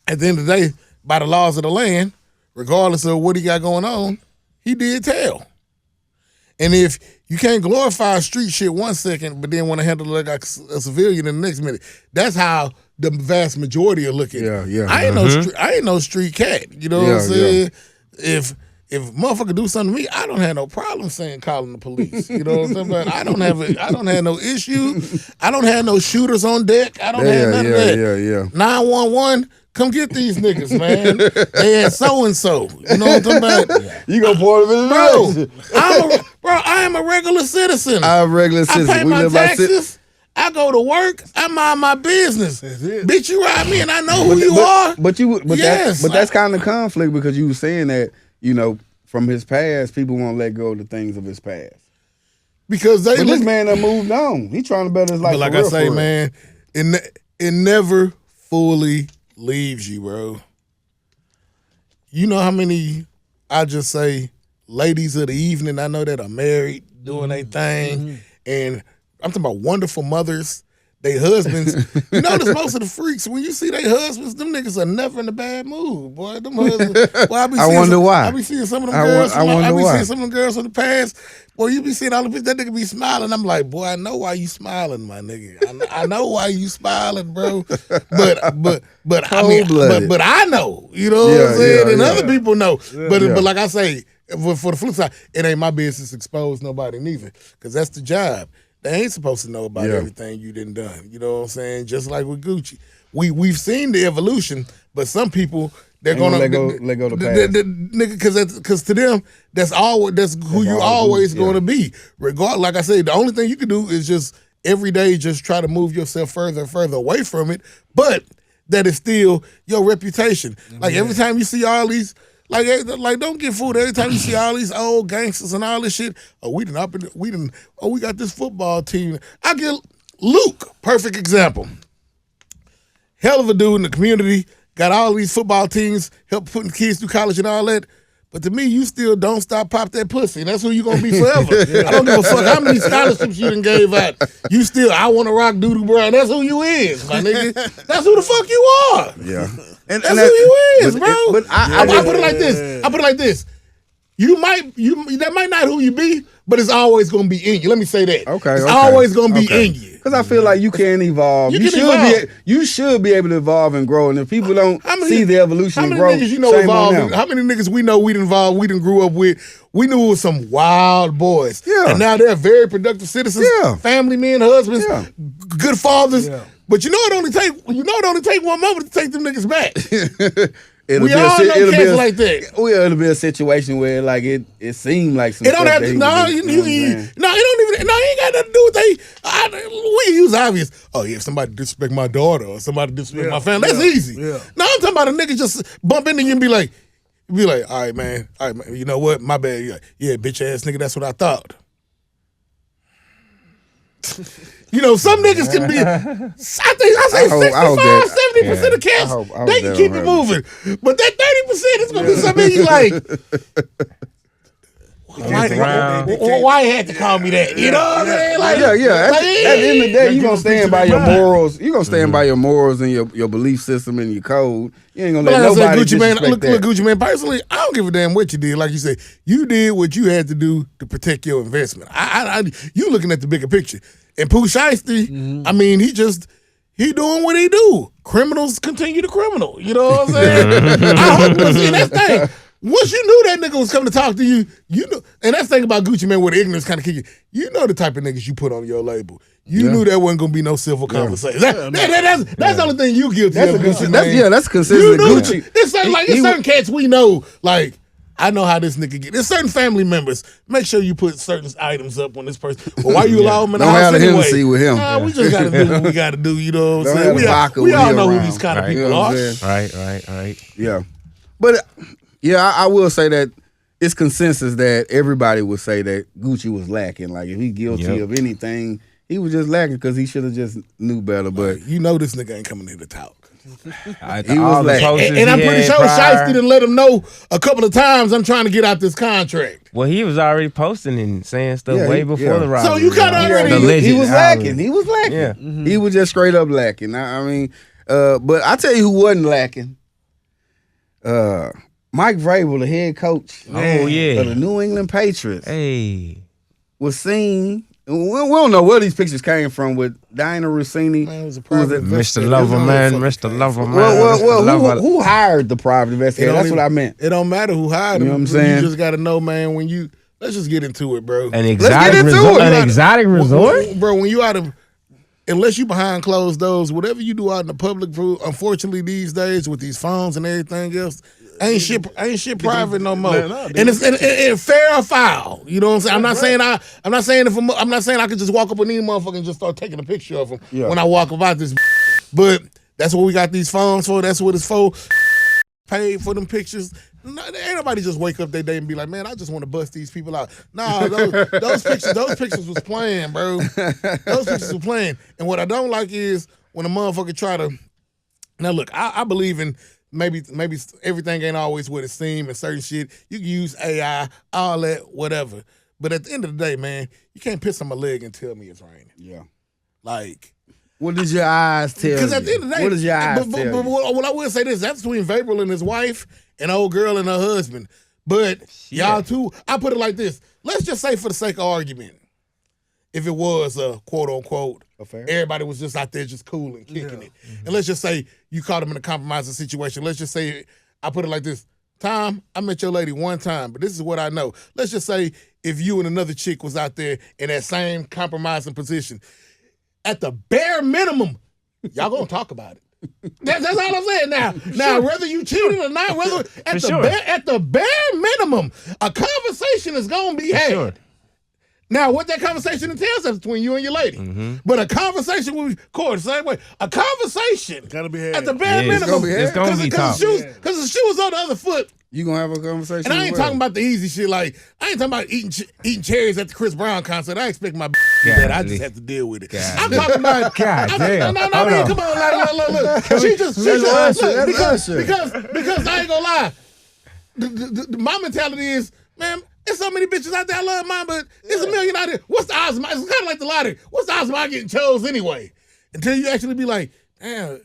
at the end of the day, by the laws of the land, regardless of what he got going on, he did tell. And if you can't glorify street shit 1 second, but then want to handle it like a civilian in the next minute, that's how the vast majority are looking. Yeah. I ain't no street cat. You know what I'm saying? If motherfucker do something to me, I don't have no problem calling the police. You know what I'm saying? But I don't have no issue. I don't have no shooters on deck. I don't have none of that. Yeah. 911. Come get these niggas, man. They at so-and-so. You know what I'm talking about? You gonna pour them in the I am a regular citizen. I'm a regular citizen. I pay my taxes. I go to work. I mind my business. Bitch, you ride me and I know who you are. But that's kind of conflict because you were saying that, from his past, people won't let go of the things of his past. Because this man done moved on. He trying to better his life. But like I say, man, it never fully leaves you, bro. You know how many, I just say, ladies of the evening I know that are married, doing their thing, and I'm talking about wonderful mothers, they husbands. You notice most of the freaks, when you see their husbands, them niggas are never in a bad mood, boy. Them husbands. Well, I wonder why. I be seeing some of them girls. Seeing some of them girls from the past. Boy, you be seeing all the bitches, that nigga be smiling. I'm like, boy, I know why you smiling, my nigga. I know why you smiling, bro. But I know. You know what I'm saying? And other people know. But like I say, for the flip side, it ain't my business to expose nobody neither. Because that's the job. They ain't supposed to know about everything you done. You know what I'm saying? Just like with Gucci. We've seen the evolution, but some people, they're gonna let go the past. Because to them, that's who you always gonna be. Like I say, the only thing you can do is just every day just try to move yourself further and further away from it. But that is still your reputation. Like every time you see all these. Like don't get fooled. Every time you see all these old gangsters and all this shit, we got this football team. I get Luke, perfect example. Hell of a dude in the community, got all these football teams, help putting kids through college and all that. But to me, you still don't stop pop that pussy. That's who you gonna be forever. I don't give a fuck how many scholarships you done gave out. You still, I want to rock Doodoo Brown. That's who you is, my nigga. That's who the fuck you are. Yeah. That's who you is, bro. But I put it like this. I put it like this. That might not who you be, but it's always gonna be in you. Let me say that. Okay. It's always gonna be in you. Because I feel like you can evolve. You should be able to evolve and grow. And if people don't see the evolution and growth, how many niggas you know evolved? How many niggas we know we done evolved, we done grew up with? We knew it was some wild boys. Yeah. And now they're very productive citizens, family men, husbands, good fathers. Yeah. But you know it only take one moment to take them niggas back. It'll be a situation where like it seemed like some. It don't have to. No, it don't even. No, it ain't got nothing to do with we use obvious. Oh yeah, if somebody disrespect my daughter or somebody disrespect my family, that's easy. Yeah. No, I'm talking about a nigga just bump into you and be like, all right, man, you know what? My bad. Like, yeah, bitch ass nigga. That's what I thought. You know, some niggas can be, I say 65-70% of cats, they can keep it moving. But that 30% is going to be something you like, why you had to call me that? You know what I'm saying? Like, at the end of the day, you're going to stand by your morals. You're going to stand by your morals and your belief system and your code. You ain't going to let nobody disrespect that. Look, Gucci Man, personally, I don't give a damn what you did. Like you said, you did what you had to do to protect your investment. You looking at the bigger picture. And Pooh Shiesty, I mean, he doing what he do. Criminals continue to criminal. You know what I'm saying? I hope that's the thing. Once you knew that nigga was coming to talk to you, you know, and that's the thing about Gucci Man where the ignorance kind of kick you. You know the type of niggas you put on your label. You knew that wasn't gonna be no civil conversation. That's the only thing you guilty of, Gucci Man. That's consistent. Gucci. It's certain cats we know, like, I know how this nigga get. There's certain family members. Make sure you put certain items up on this person. Well, why you allow him in the house anyway? Don't have Hennessy with him. We just got to do what we got to do. You know what I'm saying? We all know who these kind of people are. Right. Yeah. But, I will say that it's consensus that everybody would say that Gucci was lacking. Like, if he's guilty of anything, he was just lacking because he should have just knew better. But you know this nigga ain't coming here to talk. He was lacking. And I'm pretty sure Shiesty didn't let him know a couple of times I'm trying to get out this contract. Well, he was already posting and saying stuff way before the robbery. So you kind of already... He was lacking. He was lacking. Yeah. He was just straight up lacking. I mean, but I tell you who wasn't lacking. Mike Vrabel, the head coach of the New England Patriots, was seen. We don't know where these pictures came from with Diana Rossini. Mr. Loverman, Mr. Loverman. Well, who hired the private investigator? That's what I meant. It don't matter who hired him. You know what I'm saying? You just got to know, man, let's just get into it, bro. An exotic resort? Bro, when you out of... Unless you behind closed doors, whatever you do out in the public, unfortunately these days with these phones and everything else, ain't shit private no more. And it's fair or foul. You know what I'm saying? I'm not saying I could just walk up on these motherfuckers and just start taking a picture of them when I walk about this. But that's what we got these phones for. That's what it's for. Paid for them pictures. Ain't nobody just wake up that day and be like, man, I just want to bust these people out. Nah, those pictures was playing, bro. Those pictures were playing. And what I don't like is when a motherfucker try to. Now look, I believe in maybe everything ain't always what it seems and certain shit. You can use AI, all that, whatever. But at the end of the day, man, you can't piss on my leg and tell me it's raining. Yeah. Like. What does your eyes tell you? Because at the end of the day, what does your eyes tell you? But what I will say this, that's between Vrabel and his wife, an old girl and her husband. But y'all two, I put it like this. Let's just say for the sake of argument, if it was a quote unquote affair, everybody was just out there just cool and kicking it. Mm-hmm. And let's just say you caught him in a compromising situation. Let's just say, I put it like this. Tom, I met your lady one time, but this is what I know. Let's just say if you and another chick was out there in that same compromising position, at the bare minimum, y'all gonna talk about it. That's all I'm saying. Now, whether you cheated or not, whether at the bare minimum, a conversation is gonna be had. Now, what that conversation entails is between you and your lady. But a conversation with Corey, the same way. A conversation Gotta be had. at the bare Yeah, minimum. it's gonna be Because tough. the shoe was on the other foot. You gonna have a conversation? And I ain't with talking her? about the easy shit. Like, I ain't talking about eating cherries at the Chris Brown concert. I expect my that. I just have to deal with it. I'm talking about. God damn. No, Hold man, on. come on. Like, look. She just Usher, look, that's Usher. because I ain't gonna lie. My mentality is, man, there's so many bitches out there. I love mine, but there's a million out there. What's the odds? It's kind of like the lottery. What's the odds of I getting chose anyway? Until you actually be like, damn,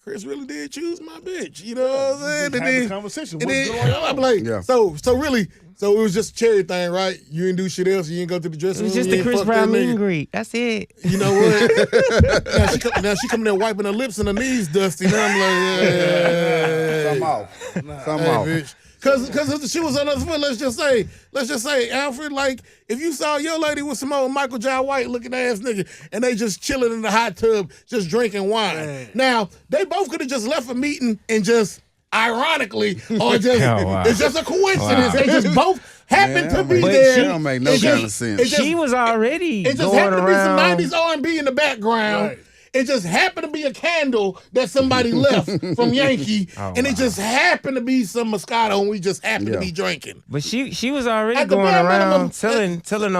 Chris really did choose my bitch. You know what I'm saying? Have a conversation. And What's then, going on? I'm like, Yeah. so really, so it was just a cherry thing, right? You didn't do shit else. You didn't go to the dressing It was room. just you the ain't Chris fuck Brown that meet nigga. and greet. That's it. You know what? now she come there wiping her lips and her knees dusty. Now I'm like, hey, Some off. Some hey, off. bitch. Because if the shoe was on the other foot, let's just say, Alfred, like, if you saw your lady with some old Michael J. White looking ass nigga and they just chilling in the hot tub, just drinking wine. Man. Now, they both could have just left a meeting and just, ironically, or just, Oh, wow. it's just a coincidence. Wow. They just both happen to be But there. she don't make no It kind just- of sense. it just- She was already It just going happened to be some around. 90s R&B in the background. Right. It just happened to be a candle that somebody left from Yankee. And it just happened to be some Moscato and we just happened to be drinking. But she was already At the going bare around minimum, telling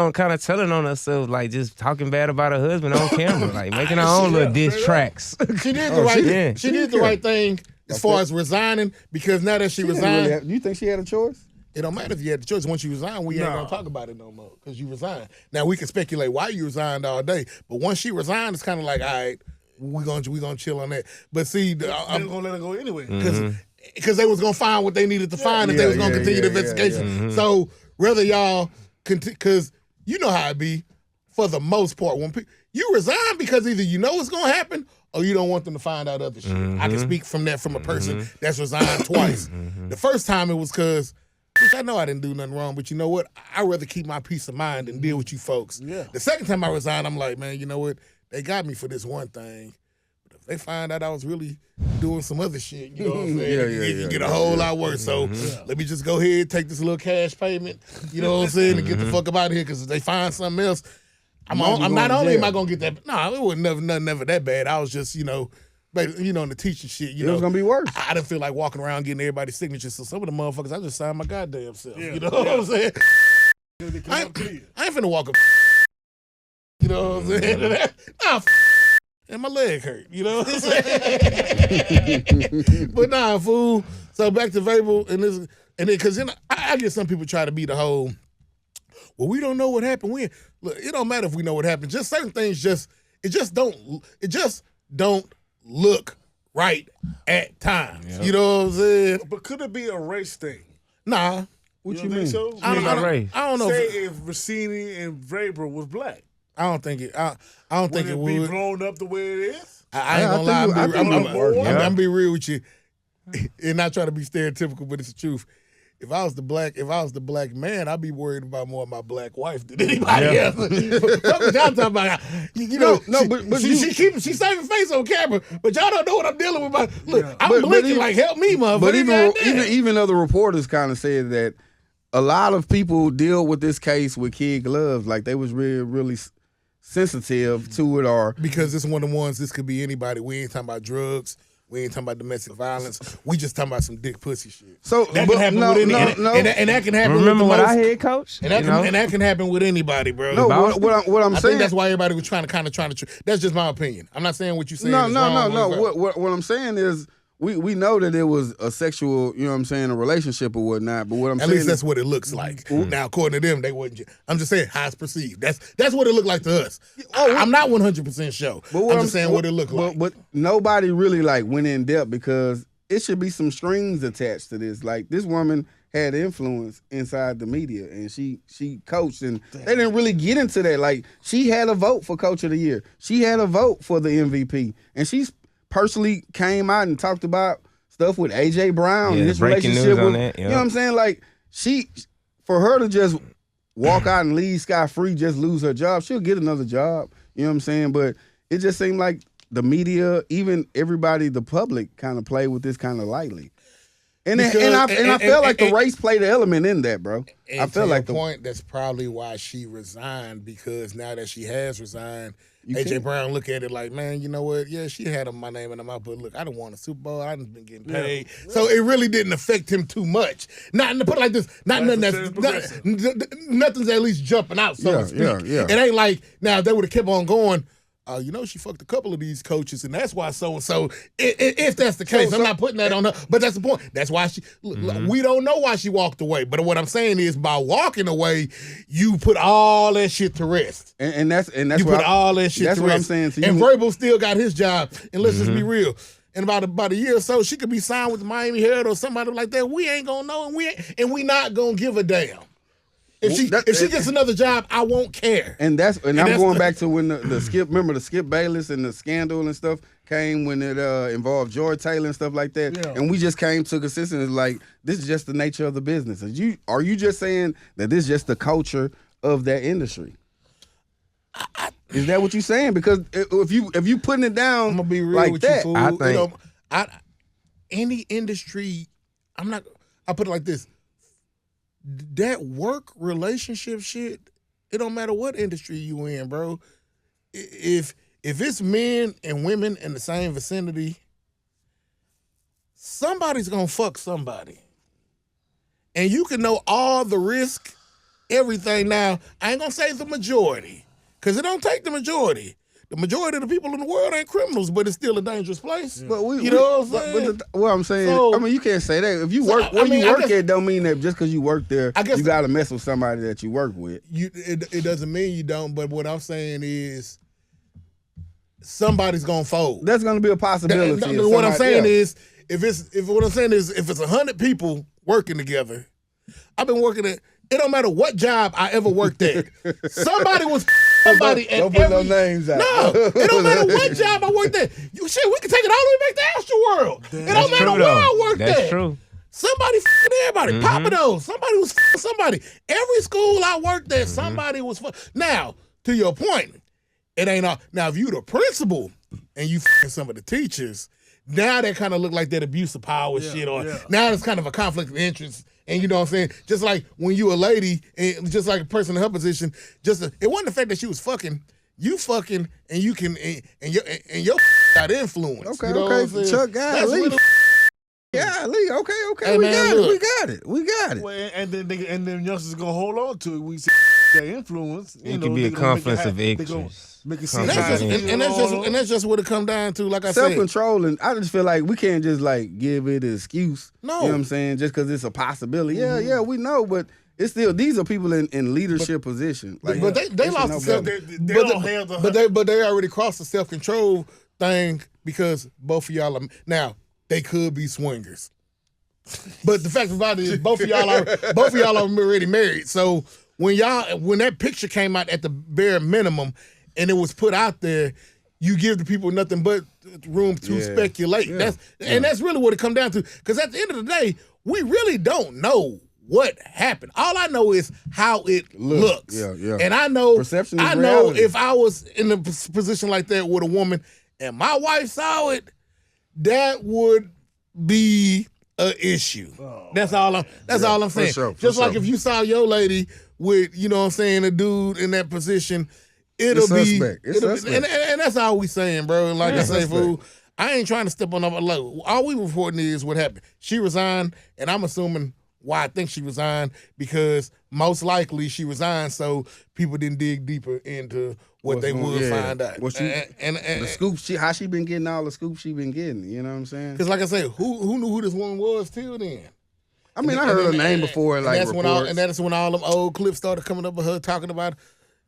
on herself, like just talking bad about her husband on camera, like making her own little diss tracks. She did the right yeah. She did the right thing as far as resigning, because now that she resigned, You think she had a choice? it don't matter if you had the choice. Once you resign, we ain't gonna talk about it no more because you resigned. Now we can speculate why you resigned all day, but once she resigned, it's kind of like, all right, we gonna chill on that. But see, I'm I'm gonna let her go anyway. because they was gonna find what they needed to find if they was gonna continue the investigation. So whether y'all, because you know how it be, for the most part, when you resign because either you know what's gonna happen or you don't want them to find out other shit. I can speak from that from a person that's resigned twice. The first time it was because, bitch, I know I didn't do nothing wrong, but you know what? I'd rather keep my peace of mind than deal with you folks. Yeah. The second time I resigned, I'm like, man, you know what? They got me for this one thing. But if they find out I was really doing some other shit, you know what I'm saying? It can get a whole lot worse. So let me just go ahead, take this little cash payment, you know what I'm saying, and get the fuck up out of here, because if they find something else, I'm not only am I gonna get that, no, it wasn't never that bad. I was just, in the teaching shit, It was gonna be worse. I didn't feel like walking around getting everybody's signatures. So some of the motherfuckers, I just signed my goddamn self. You know what I'm saying? I ain't finna walk up. You know what I'm saying? Nah, and my leg hurt. You know what I'm saying? But nah, fool. So back to Vabel and then because I get some people try to be the whole, well, we don't know what happened when. Look, it don't matter if we know what happened. Just certain things it just don't look right at times. Yep. You know what I'm saying? But could it be a race thing? Nah. What You you don't mean? think so? I don't know. Say if Rossini and Vrabel was black, I don't think it. I don't think it would it be would. blown up the way it is? I ain't gonna I lie. think I'm it would. gonna be real with you, and not try to be stereotypical, but it's the truth. If I was the black man, I'd be worried about more of my black wife than anybody else. What y'all talking about? She's saving face on camera, but y'all don't know what I'm dealing with. Look, I'm blinking even, like, help me, motherfucker. But even other reporters kind of said that a lot of people deal with this case with kid gloves, like they was really sensitive to it, or because it's one of the ones. This could be anybody. We ain't talking about drugs. We ain't talking about domestic violence. We just talking about some dick pussy shit. So that can happen with anybody. And that can happen. Remember with what I heard, Coach? And that can happen with anybody, bro. No, what I'm I saying. think that's why everybody was trying to. That's just my opinion. I'm not saying what you saying. No. What I'm saying is we know that it was a sexual, a relationship or whatnot. But what I'm saying, at least that's what it looks like. Now, according to them, they wasn't. I'm just saying how it's perceived. That's what it looked like to us. I'm not 100% sure. But I'm just saying what it looked like. But nobody really went in depth, because it should be some strings attached to this. Like, this woman had influence inside the media, and she coached, and they didn't really get into that. Like, she had a vote for Coach of the Year. She had a vote for the MVP, and she's personally came out and talked about stuff with AJ Brown and his relationship with, that, you know what I'm saying? Like, for her to just walk out and leave scot-free, just lose her job, she'll get another job, you know what I'm saying? But it just seemed like the media, even everybody, the public, kind of played with this kind of lightly. And I feel like the race played an element in that, bro. I feel like the point. That's probably why she resigned, because now that she has resigned, AJ Brown look at it like, man, you know what? Yeah, she had my name in her mouth, but look, I done won a Super Bowl. I done been getting paid, so it really didn't affect him too much. Not to put it like this. Nothing's at least jumping out, so to speak. It ain't like now if they would have kept on going. You know, she fucked a couple of these coaches, and that's why so-and-so, if that's the case, I'm not putting that on her, but that's the point. That's why we don't know why she walked away. But what I'm saying is, by walking away, you put all that shit to rest. And that's you put all that shit to rest. That's what I'm saying to you. And Vrabel still got his job, and let's just be real. In about a year or so, she could be signed with the Miami Herald or somebody like that. We ain't gonna know, and we not gonna give a damn. If she gets another job, I won't care. And I'm going back to when the Skip, remember the Skip Bayless and the scandal and stuff came when it involved George Taylor and stuff like that. Yeah. And we just came to consistency like this is just the nature of the business. Are you just saying that this is just the culture of that industry? Is that what you're saying? Because if you putting it down, I'm gonna be real like with that, you, fool. I think any industry, I put it like this. That work relationship shit, it don't matter what industry you in, bro. If it's men and women in the same vicinity, somebody's gonna fuck somebody. And you can know all the risk, everything. Now, I ain't gonna say the majority, because it don't take the majority. The majority of the people in the world ain't criminals, but it's still a dangerous place. But you know what I'm saying? What I'm saying, I mean, you can't say that. If you work you work at, don't mean that just because you work there, you got to mess with somebody that you work with. It doesn't mean you don't. But what I'm saying is, somebody's gonna fold. That's gonna be a possibility. What I'm saying is, if it's 100 people working together, I've been working at. It don't matter what job I ever worked at. Somebody was somebody. Don't put no names out. No, it don't matter what job I worked at. We can take it all the way back to Astro World. It don't matter where I worked at. That's true. Somebody f***ing everybody. Papa Do's. Somebody was f***ing somebody. Every school I worked at, somebody was Now, to your point, it ain't all. Now, if you the principal and you f***ing some of the teachers, now that kind of look like that abuse of power shit, or now it's kind of a conflict of interest. And you know what I'm saying? Just like when you a lady, and just like a person in her position, it wasn't the fact that she was fucking, you fucking, and you can, and your got influence. Okay, you know okay, Chuck, golly. Golly, okay, hey, we got it. Well, and then youngsters gonna hold on to it. We see their influence. It can be a conflict of interest. And that's just what it come down to. Like I said, self-control, and I just feel like we can't just like give it an excuse. No, you know what I'm saying? Just because it's a possibility. Yeah, we know, but it's still these are people in leadership position. Like, but they lost the self. But they already crossed the self-control thing because both of y'all are now. They could be swingers, but the fact about it is both of y'all are already married. So when that picture came out at the bare minimum, and it was put out there, you give the people nothing but room to speculate. Yeah. That's really what it comes down to. Because at the end of the day, we really don't know what happened. All I know is how it looks. Yeah. And I know perception is know reality. if I was in a position like that with a woman and my wife saw it, that would be an issue. That's all I'm saying. For Just sure. like if you saw your lady with, you know what I'm saying, a dude in that position, it'll be suspect. And that's all we saying, bro. Like I say, fool, I ain't trying to step on up. Like, all we reporting is what happened. She resigned, and I'm assuming why I think she resigned, because most likely she resigned so people didn't dig deeper into what they would find out. And the scoops, how she been getting all the scoops she been getting, you know what I'm saying? Because like I said, who knew who this woman was till then? I mean, I heard her name before, like reports. That's when all them old clips started coming up with her talking about,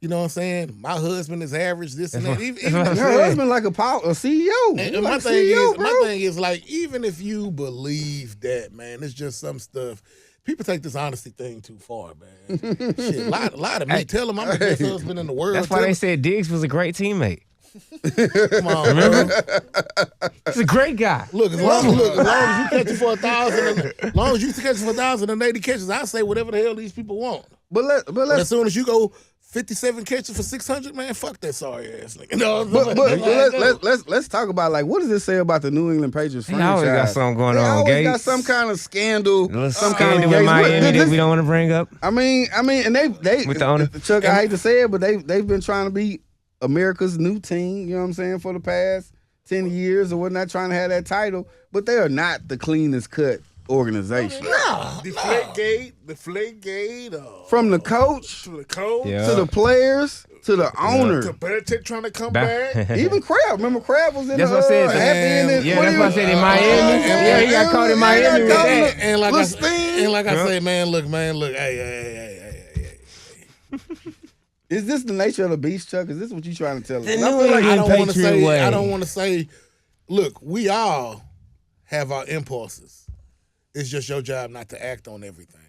you know what I'm saying? My husband is average, this and that. Even her husband like a CEO. And my thing is, like, even if you believe that, man, it's just some stuff. People take this honesty thing too far, man. Shit, lie to me. Tell him I'm the best husband in the world. That's why they said Diggs was a great teammate. Come on, remember? He's a great guy. Look, as long as you catch it for 1,000, as long as you catch it for 1,080 catches, I say whatever the hell these people want. But as soon as you go 57 catches for 600, man. Fuck that sorry ass nigga. No, but let's talk about like what does this say about the New England Patriots franchise? They always got something going they on. Always Gates. got some kind of scandal. Some kind of with Miami that we don't want to bring up. I mean, and they with the owner. Chuck, I hate to say it, but they've been trying to be America's new team. You know what I'm saying, for the past 10 years or whatnot, trying to have that title, but they are not the cleanest cut organization. Deflategate. From the coach To the coach. to the players to the owner. To Belichick trying to come back. Even Crab. Remember Crab was in That's what I said. That's what I said in Miami. Yeah, he got caught in Miami with that. And like I say, man, look, hey. Is this the nature of the beast, Chuck? Is this what you trying to tell us? The I New feel like England I Patriot don't way. want to say, look, we all have our impulses. It's just your job not to act on everything.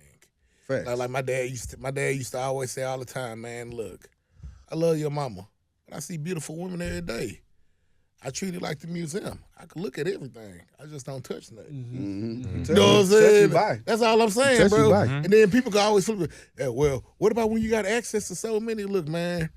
facts. Like my dad used to always say all the time, man, look, I love your mama, but I see beautiful women every day. I treat it like the museum. I can look at everything. I just don't touch nothing. You know what I'm saying? That's all I'm saying, Touch you bro. by. And then people can always flip it. Yeah, well, what about when you got access to so many? Look, man,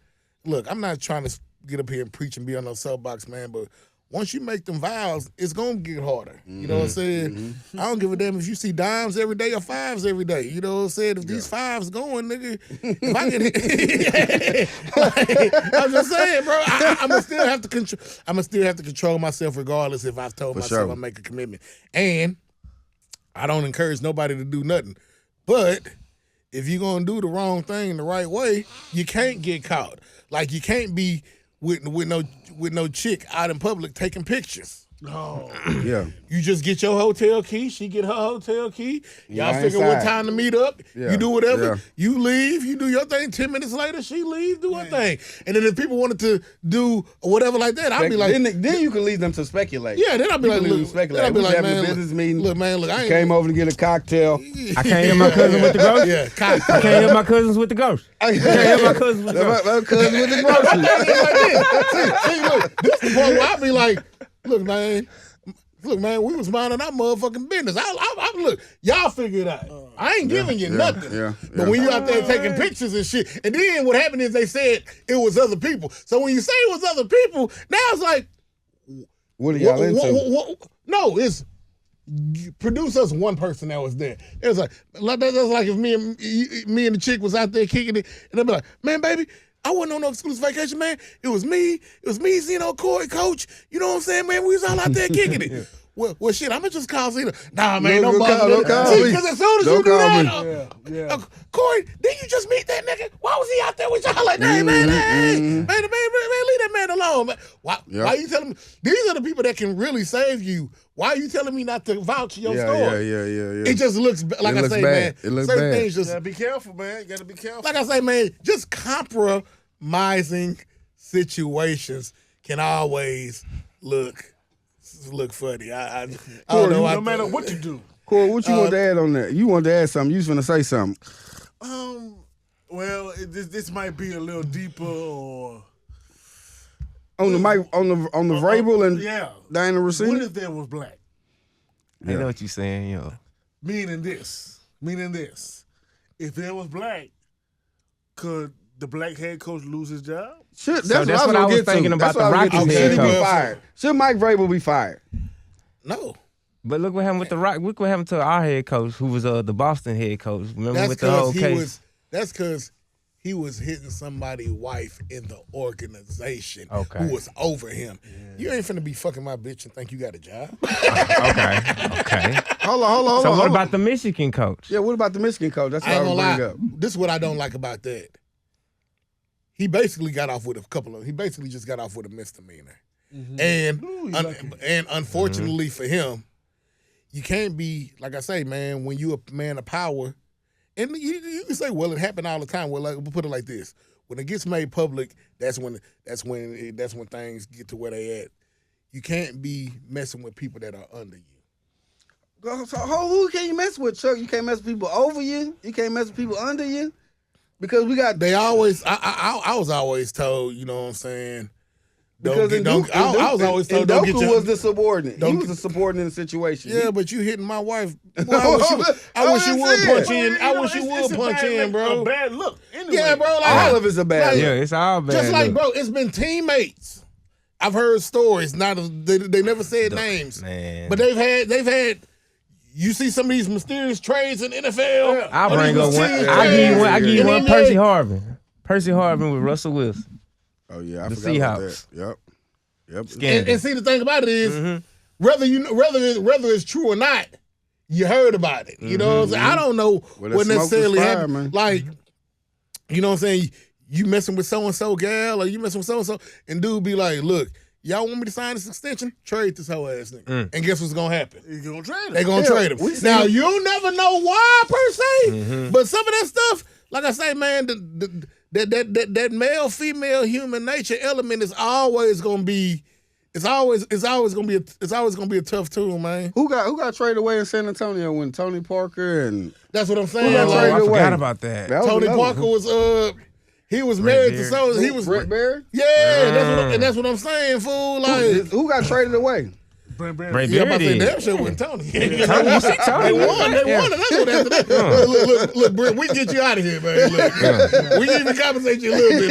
I'm not trying to get up here and preach and be on no soapbox, man, but once you make them vows, it's going to get harder. You know what I'm saying? I don't give a damn if you see dimes every day or fives every day. You know what I'm saying? If these fives going, nigga, if I get I'm just saying, bro, I'm going to still have to control. I'm going to still have to control myself regardless if I've told myself I make a commitment. And I don't encourage nobody to do nothing. But if you're going to do the wrong thing the right way, you can't get caught. Like, you can't be with no chick out in public taking pictures. No. Yeah. You just get your hotel key. She get her hotel key. Y'all figure inside. what time to meet up. Yeah. You do whatever. Yeah. You leave. You do your thing. 10 minutes later, she leaves. Do her thing. And then if people wanted to do whatever like that, I'd be like, then you can leave them to speculate. yeah. Then I'd be You like, can leave them look, to speculate. then I'd be We was like, having a man, business meeting. Look, man, look, I ain't Came over to get a cocktail. I can't hear my cousin with the ghost. Yeah, I can't hear my cousins with the ghost. I can't hear my cousins with the ghost. My cousin with the groceries. See, look, this is the point where I be like, look, man, we was minding our motherfucking business. I look, y'all figure it out. I ain't giving you nothing. But when you out there taking pictures and shit, and then what happened is they said it was other people. So when you say it was other people, now it's like, What are y'all into? no, it's produce us one person that was there. It was like that's like if me and the chick was out there kicking it, and they'd be like, man, baby, I wasn't on no exclusive vacation, man. It was me, Zeno, Corey, Coach. You know what I'm saying, man? We was all out there kicking it. Well, shit, I'ma just call Zeno. Nah, man, Don't call me. Because as soon as Don't you do call that, Corey, didn't you just meet that nigga? Why was he out there with y'all like that? Hey, man, leave that man alone, man. Why you telling me? These are the people that can really save you. Why are you telling me not to vouch your story? Yeah. It just looks like I say, man. It looks certain bad. things just You gotta be careful, man. You gotta be careful. like I say, man, just compromising situations can always look funny. I don't know. No matter what you do. Corey, what you want to add on that? You want to add something. You was going to say something. Well, this might be a little deeper or On the mic, on the Vrabel and Diana What Rossini? if there was black? I know what you're saying, yo. Meaning this. If there was black, could the black head coach lose his job? That's what I was thinking about the Rockets Should head he be coach. fired? Should Mike Vrabel be fired? No. But look what happened with the Rock. Look what happened to our head coach, who was the Boston head coach. Remember That's with the whole case. That's because he was hitting somebody's wife in the organization Okay. who was over him. You ain't finna be fucking my bitch and think you got a job. Okay. Hold on. So what about the Michigan coach? Yeah, what about the Michigan coach? That's what I I ain't was gonna bringing lie. up. This is what I don't like about that. He basically got off with he basically just got off with a misdemeanor. And unfortunately for him, you can't be, like I say, man, when you a man of power, and you can say, well, it happened all the time. Well, we'll put it like this. When it gets made public, that's when things get to where they at. You can't be messing with people that are under you. So who can you mess with, Chuck? You can't mess with people over you. You can't mess with people under you. Because we got They always, I was always told, you know what I'm saying, Because I was always told don't get your. Was the subordinate. He was the subordinate in the situation. Yeah, but you hitting my wife. Boy, I wish you would punch in. I wish you would punch in, bro. A bad look. Anyway. Yeah, bro. Like, all of it's a bad look. Yeah, it's all bad. Just like, bro, it's been teammates. I've heard stories. They never said names, man. but they've had. You see some of these mysterious trades in NFL. I'll bring up one. I give you one. Percy Harvin. Percy Harvin with Russell Wilson. Oh yeah, I the forgot Seahawks. About that. Yep. And see, the thing about it is, whether it's true or not, you heard about it. You know what I'm saying? I don't know what necessarily happened. Like, you know what I'm saying? You messing with so and so gal, or you messing with so and so, and dude be like, look. Y'all want me to sign this extension? Trade this whole ass nigga. And guess what's gonna happen? You're gonna trade him. They gonna trade him. Now you'll never know why per se, but some of that stuff, like I say, man, that male female human nature element is always gonna be. It's always gonna be a tough tool, man. Who got traded away in San Antonio when Tony Parker and that's what I'm saying. I forgot about that. Tony Parker was he was married to so he was Brett Barry. Yeah, that's what I'm saying, fool. Like who got traded away? Brett Barry. Yeah, I'm about to say damn sure wasn't Tony. Tony. They won. That's what after that. Look, Brett, we can get you out of here, man. Look, we can even compensate you a little bit,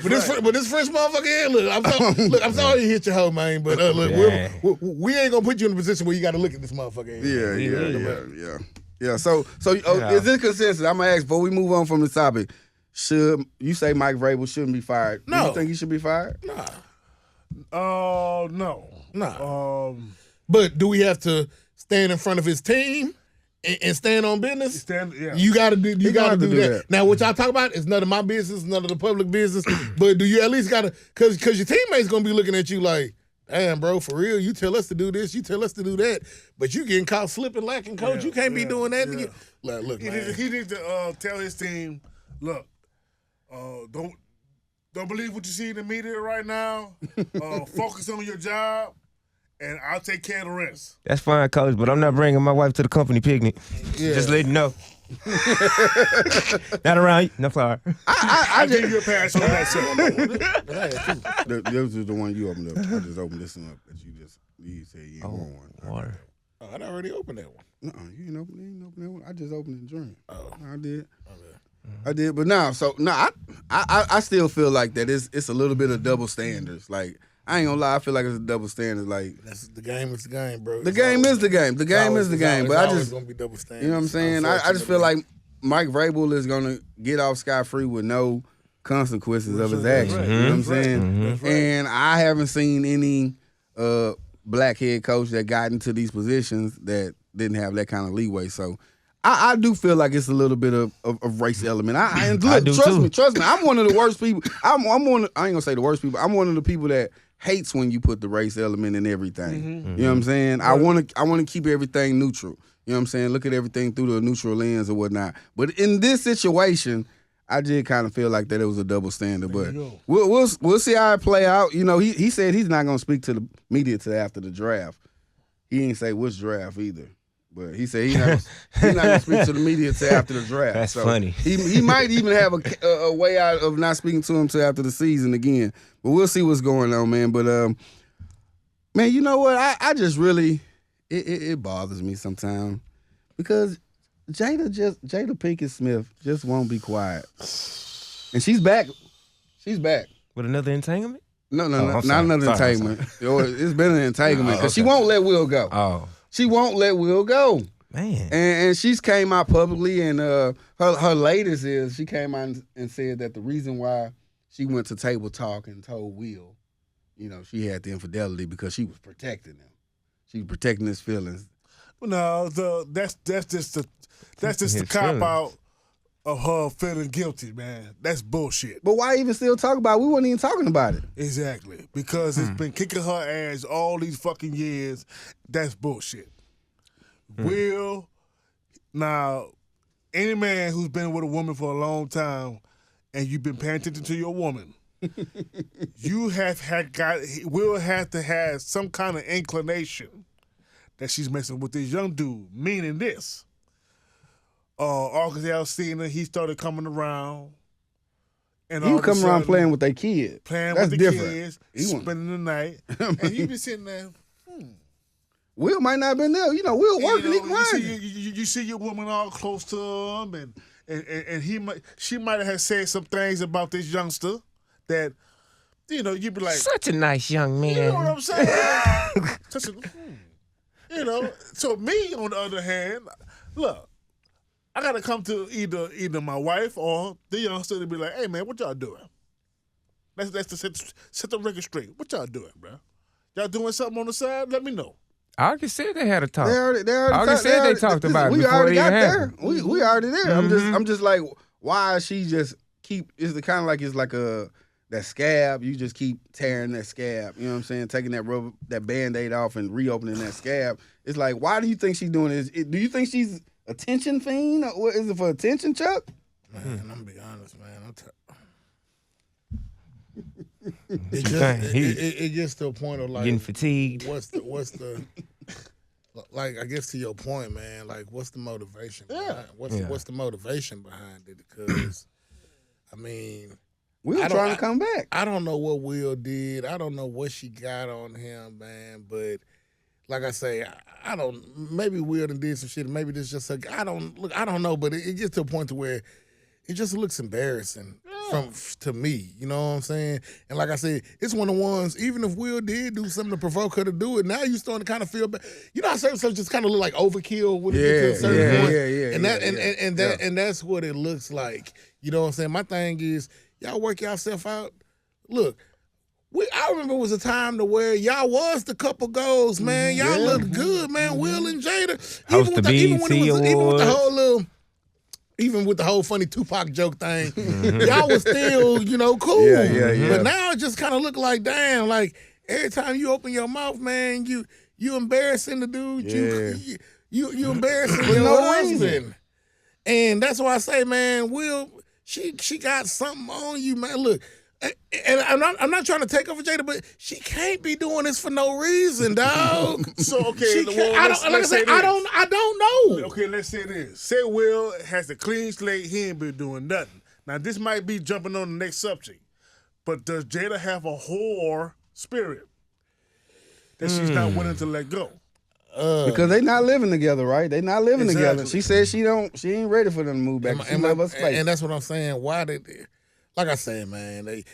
man. But this French motherfucker here, look, I'm sorry you hit your hoe, man. But look, we ain't gonna put you in a position where you got to look at this motherfucker. Yeah. So is this consensus? I'm gonna ask before we move on from the topic. Should you say Mike Vrabel shouldn't be fired? No. Do you think he should be fired? No. But do we have to stand in front of his team and stand on business? You got to do that. Now, what y'all talk about is none of my business, none of the public business. But do you at least got to? Because your teammates gonna be looking at you like, damn, bro, for real, you tell us to do this, you tell us to do that, but you getting caught slipping, lacking, coach. You can't be doing that. Yeah. Look, he needs to tell his team, look. Don't believe what you see in the media right now. Focus on your job, and I'll take care of the rest. That's fine, coach, but I'm not bringing my wife to the company picnic. Yeah. Just letting you know. Not around you. No flower. I give you a pass on that, sir. This is the one you opened up. I just opened this one up. That you said you didn't want one. Water. Oh, I'd already opened that one. No, you didn't open that one. I just opened the drink. Oh, no, I did. I did, but I still feel like that it's a little bit of double standards. Like, I ain't gonna lie, I feel like it's a double standard. Like, that's the game is the game, bro. The game is the game. The game is the game. But I just gonna be double standards. You know what I'm saying? I just feel like Mike Vrabel is gonna get off scot-free with no consequences of his actions. Right. You know what I'm saying? Right. And I haven't seen any black head coach that got into these positions that didn't have that kind of leeway. So I do feel like it's a little bit of race element. Trust me. I'm one of the worst people. I ain't gonna say the worst people. I'm one of the people that hates when you put the race element in everything. You know what I'm saying? Right. I want to keep everything neutral. You know what I'm saying? Look at everything through the neutral lens or whatnot. But in this situation, I did kind of feel like that it was a double standard. But we'll see how it play out. You know, he said he's not gonna speak to the media till after the draft. He didn't say which draft either. But he said he's not gonna speak to the media till after the draft. That's funny. He might even have a way out of not speaking to him till after the season again. But we'll see what's going on, man. But man, you know what? I just really it bothers me sometimes because Jada Pinkett Smith just won't be quiet, and she's back. She's back with another entanglement. No, not another entanglement. It's been an entanglement because she won't let Will go. Oh. She won't let Will go. Man. And she's came out publicly, and her latest is she came out and said that the reason why she went to Table Talk and told Will, you know, she had the infidelity because she was protecting him. She was protecting his feelings. No, that's just the cop out of her feeling guilty, man. That's bullshit. But why even still talk about it? We weren't even talking about it. Exactly. Because it's been kicking her ass all these fucking years. That's bullshit. Will, now, any man who's been with a woman for a long time and you've been paying attention to your woman, will have to have some kind of inclination that she's messing with this young dude, meaning this. August Alsina, he started coming around. And He all would of a come around sudden, playing with their kids. playing That's with the different. kids, He want- spending the night, and you be sitting there. Will might not have been there. Will working. He You see, grinding. you see your woman all close to him, and she might have said some things about this youngster that you'd be like, Such a nice young man. you know what I'm saying? So me on the other hand, look, I gotta come to either my wife or the youngster to be like, hey man, what y'all doing? That's to set the record straight. What y'all doing, bro? Y'all doing something on the side? Let me know. I already said they had a talk. They already said they talked about it We before already it got even there. happened. We already there. Mhm. I'm just like, why she just keep? It's the kind of like it's like that scab. You just keep tearing that scab. You know what I'm saying? Taking that Band-Aid off and reopening that scab. It's like, why do you think she's doing this? Do you think she's attention fiend? Or what is it for attention, Chuck? Man, I'm gonna be honest, man. He It gets to a point of like getting fatigued. What's the like? I guess to your point, man. Like, what's the motivation? Yeah. What's the motivation behind it? Because I mean, We were trying to come back. I don't know what Will did. I don't know what she got on him, man. But like I say, I don't. Maybe Will done did some shit. Maybe this just I don't know. But it gets to a point to where it just looks embarrassing to me. You know what I'm saying? And like I said, it's one of the ones. Even if Will did do something to provoke her to do it, now you starting to kind of feel bad. You know how certain stuff just kind of look like overkill when it gets to a certain point. And that's what it looks like. You know what I'm saying? My thing is, y'all work yourself out. Look. I remember it was a time to where y'all was the couple goals, man. Y'all looked good, man. Will and Jada. Even with the whole funny Tupac joke thing, y'all was still, cool. Yeah. But now it just kind of look like, damn, like every time you open your mouth, man, you embarrassing the dude. You embarrassing your husband. And that's why I say, man, Will, she got something on you, man. Look. And I'm not trying to take over Jada, but she can't be doing this for no reason, dog. So okay, I don't know. Okay, let's say this. Say Will has a clean slate. He ain't been doing nothing. Now this might be jumping on the next subject, but does Jada have a whore spirit that she's not willing to let go? Because they not living together, right? They not living together. She said she ain't ready for them to move back. She love us space. And that's what I'm saying. Why did like I said, man, it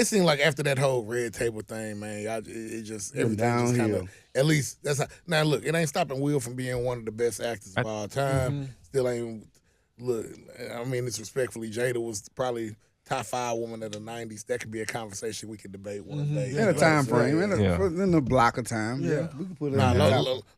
seemed like after that whole red table thing, man, everything just kind of, at least that's how. Now look, it ain't stopping Will from being one of the best actors of all time. Still ain't. Look, I mean, it's respectfully, Jada was probably top 5 woman of the 90s. That could be a conversation we could debate one day. In a time frame, in a block of time. Yeah, we could put it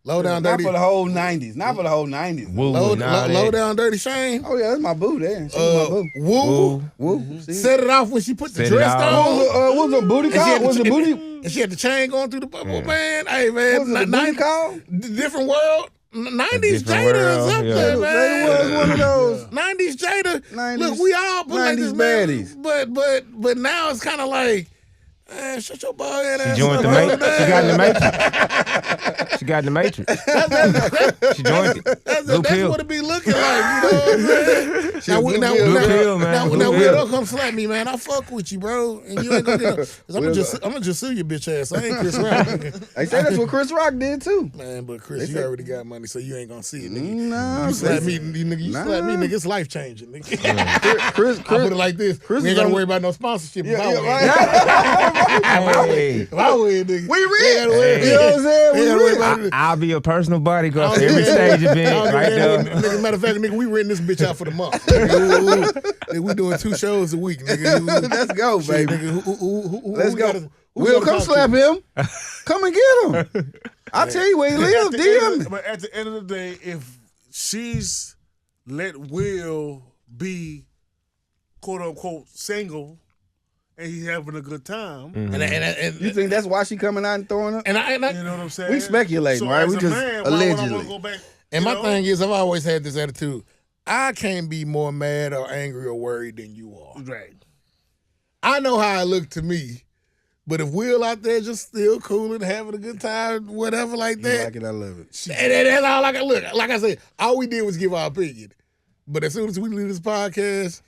low down dirty. Not for the whole 90s. Not for the whole 90s. Low down dirty Shane. Oh yeah, that's my boo there. She's my boo. Woo. Set it off when she put the dress on. Was it a booty call? Was it a booty? And she had the chain going through the bubble, man. Hey man, Was it a booty call? Different world. 90s Jada is up there, man. Jada was one of those. 90s Jada. 90s, look, we all put 90s like this, baddies. But now it's kind of like, man, shut your bald head ass. She joined the Matrix. She got in the Matrix. She got in the Matrix. She joined it. That's what it be looking like. You know what I'm saying? Now, Will, don't come slap me, man. I fuck with you, bro, and you ain't gonna get Cause I'm gonna just sue your bitch ass. I ain't Chris Rock. They say that's what Chris Rock did too. Man, but Chris, you already got money, so you ain't gonna see it, nigga. Nah, you slap me, nigga. You slap me, nigga. It's life changing, nigga. Chris, I put it like this. Chris we ain't gotta worry about no sponsorship. Hey. Hey. If I win, nigga. We real. You know what I'm saying? I'll be a personal bodyguard for every stage event right there. Nigga, matter of fact, nigga, we renting this bitch out for the month. Nigga, we doing 2 shows a week, nigga. Let's go, baby. Nigga, Let's go. Will, come slap him. Come and get him. I'll tell you where he lives. DM me. But at the end of the day, if she's let Will be quote unquote single and he's having a good time, and You think that's why she coming out and throwing up? and I you know what I'm saying? We speculating, so right? as We a just man, why would I allegedly. wanna go back, And you my know? thing is, I've always had this attitude. I can't be more mad or angry or worried than you are. Right. I know how it looked to me, but if Will out there just still cooling, having a good time, whatever like You that, like it, I love it. and that's all I can look. Like I said, all we did was give our opinion. But as soon as we leave this podcast,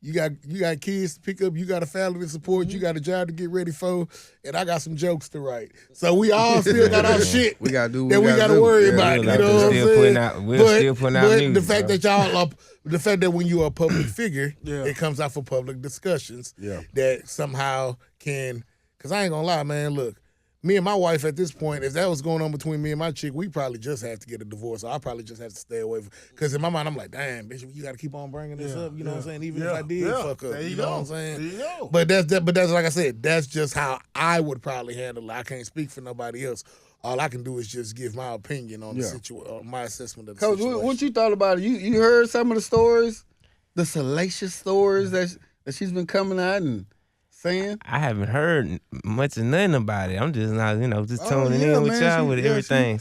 You got kids to pick up. You got a family to support. You got a job to get ready for, and I got some jokes to write. So we all still got our shit. We gotta do that we got to worry about. You know what I'm saying? We're still putting out music. The fact that y'all are, the fact that when you are a public figure, it comes out for public discussions. Yeah. That somehow can, because I ain't gonna lie, man. Look. Me and my wife at this point, if that was going on between me and my chick, we probably just have to get a divorce. Or I probably just have to stay away from. Because in my mind, I'm like, damn, bitch, you got to keep on bringing this up. You know what I'm saying? Even if I did fuck up, you know what I'm saying? There you go. But that's like I said, that's just how I would probably handle it. I can't speak for nobody else. All I can do is just give my opinion on the situation, my assessment of the Coach, situation. what you thought about it? You heard some of the stories, the salacious stories that she's been coming out and saying? I haven't heard much of nothing about it. I'm just not, just tuning in with man, y'all with everything.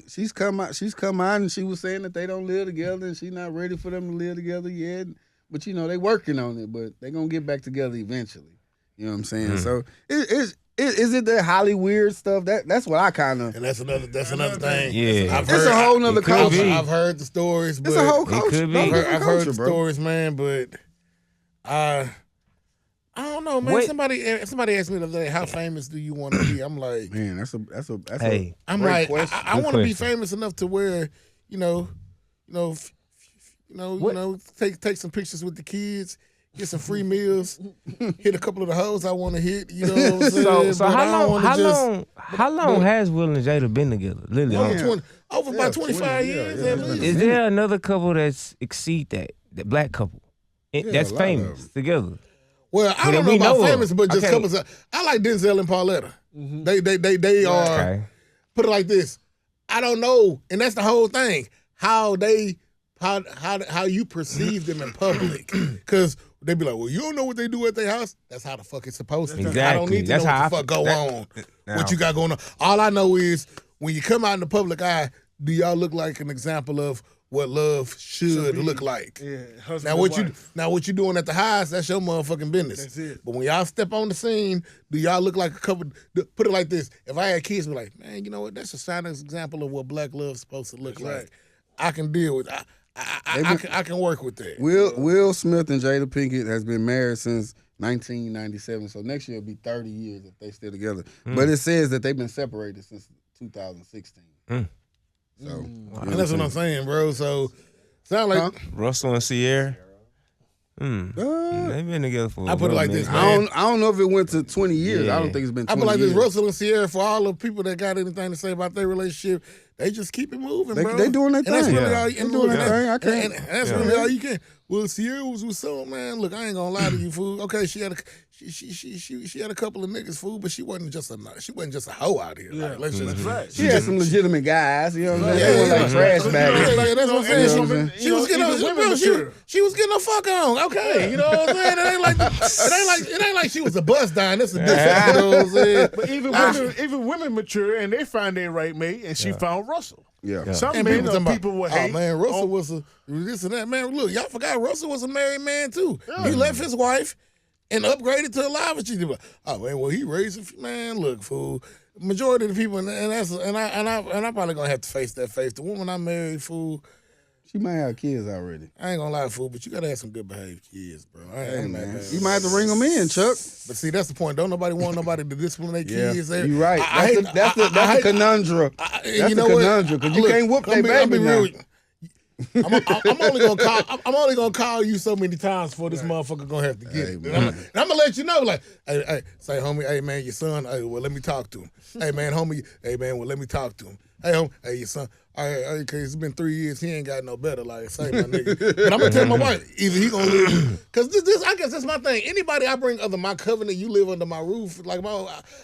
She's come out and she was saying that they don't live together and she's not ready for them to live together yet. But they working on it, but they gonna get back together eventually. You know what I'm saying? Mm. So is it the Holly weird stuff? That's what I kind of. And that's another thing. Yeah. I've It's a whole nother culture. I've heard the stories, but It's a whole culture. could be. I've heard the stories, man, but I don't know, man. Wait. Somebody asked me the other day, how famous do you want to be? I'm like, Man, that's Hey. I'm great like, question. I Good want to be question. famous enough to where, take some pictures with the kids, get some free meals, hit a couple of the hoes I want to hit. You know what I'm saying? So But I don't wanna how long has Will and Jada been together? Literally. over about 25 years at least. Is there another couple that's exceed that black couple that's a lot famous of together? Well, I don't know we about know famous, of. but just Okay. couples. I like Denzel and Pauletta. They are. Okay. Put it like this. I don't know, and that's the whole thing. How you perceive them in public, because they be like, well, you don't know what they do at their house. That's how the fuck it's supposed to. Exactly. I don't need to That's know how what the I fuck go on. now- What you got going on? All I know is when you come out in the public eye, do y'all look like an example of what love should look like? Yeah, husband Now and what you doing at the highs, that's your motherfucking business. That's it. But when y'all step on the scene, do y'all look like a couple? Put it like this: if I had kids, be like, man, you know what? That's a shining example of what black love's supposed to look like. right. I can deal with. I can work with that. Will Smith and Jada Pinkett has been married since 1997. So next year will be 30 years if they still together. But it says that they've been separated since 2016. So And that's what I'm saying, bro. So sound like Russell and Sierra. They've been together for. I put it like this, man. man. I don't know if it went to 20 years. Yeah. I don't think it's been I 20 feel like years. this Russell and Sierra, for all the people that got anything to say about their relationship, they just keep it moving, They- bro. they doing their And that's thing. really Yeah. all you They doing their thing. I can't- And that's really all you can. Well, Sierra was with some man. Look, I ain't gonna lie to you, fool. Okay, she had a couple of niggas, fool, but she wasn't just a hoe out here. Like, let's just, right. She had some legitimate guys, you know what I'm saying? They Yeah, were like trash bags. Like, that's what I'm saying. You know what I'm saying? She was getting she was getting her fuck on. Okay, you know what I'm saying? It ain't like she was a bus down. That's a difference. You know what I'm saying? But even women mature and they find their right mate, and she found Russell. Yeah. Some And men talking or about, people will oh hate. man, Russell was a this and that. Man, look, y'all forgot Russell was a married man too. He left his wife and upgraded to a live. She did. Oh man, well he raised a man. Look, fool. Majority of the people, and I probably gonna have to face that face. The woman I married, fool. She might have kids already. I ain't gonna lie, fool, but you gotta have some good behaved kids, bro. I ain't mad, man. You might have to ring them in, Chuck. But see, that's the point. Don't nobody want nobody to discipline their kids. You're right. That's the conundrum. That's you the know what? conundrum because you Look, can't whoop their I'll be baby now. real. I'm only gonna call you so many times before this motherfucker gonna have to get it. And I'm gonna let you know, like, hey, say, homie, hey man, your son, hey, well, let me talk to him. Hey man, homie, hey man, well, let me talk to him. Hey, homie, hey, your son, hey, cause it's been 3 years, he ain't got no better, like, say, my nigga. But I'm gonna tell my wife, either he gonna live, cause this, I guess that's my thing. Anybody I bring under my covenant, you live under my roof, like,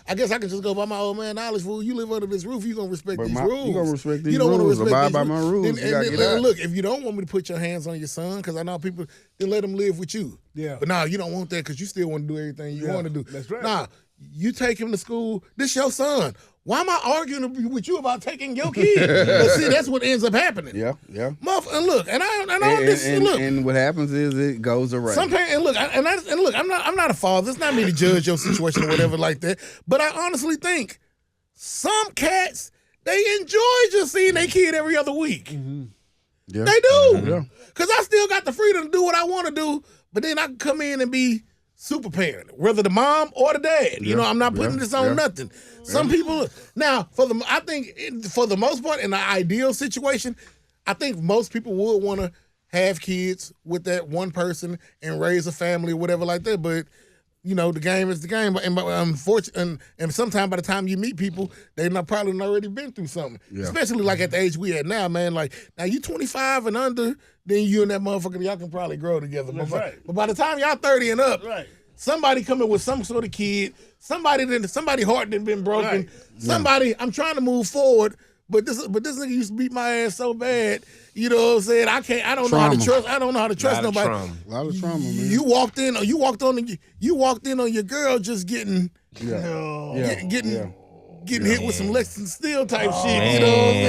I guess I can just go by my old man knowledge, fool. You live under this roof, you gonna respect these rules. You gonna respect these You don't wanna rules. respect Abide these by my rules. And You gotta get out. look, if you don't want me to put your hands on your son, because I know people, then let him live with you. Yeah. But nah, you don't want that because you still want to do everything you want to do. That's right. Nah, you take him to school. This your son. Why am I arguing with you about taking your kid? But see, that's what ends up happening. Yeah. And look, look. And what happens is it goes away. Some parents, and look, I'm not a father. It's not me to judge your situation or whatever like that. But I honestly think some cats, they enjoy just seeing their kid every other week. Yeah. They do. Yeah. Because I still got the freedom to do what I want to do, but then I can come in and be super parent, whether the mom or the dad. You know, I'm not putting this on nothing. Some people now I think for the most part in the ideal situation, I think most people would want to have kids with that one person and raise a family or whatever like that. But you know, the game is the game. And unfortunately, and sometimes by the time you meet people, they've probably already been through something. Yeah. Especially like at the age we at now, man. Like now you 25 and under, then you and that motherfucker, y'all can probably grow together. But by the time y'all 30 and up, somebody coming with some sort of kid, somebody heart done been broken. Somebody, I'm trying to move forward. But this nigga used to beat my ass so bad, you know what I'm saying? I don't know how to trust. I don't know how to trust nobody. A lot of trauma, man. You walked in on your girl just getting hit with some Lexington Steel type shit. You know what I'm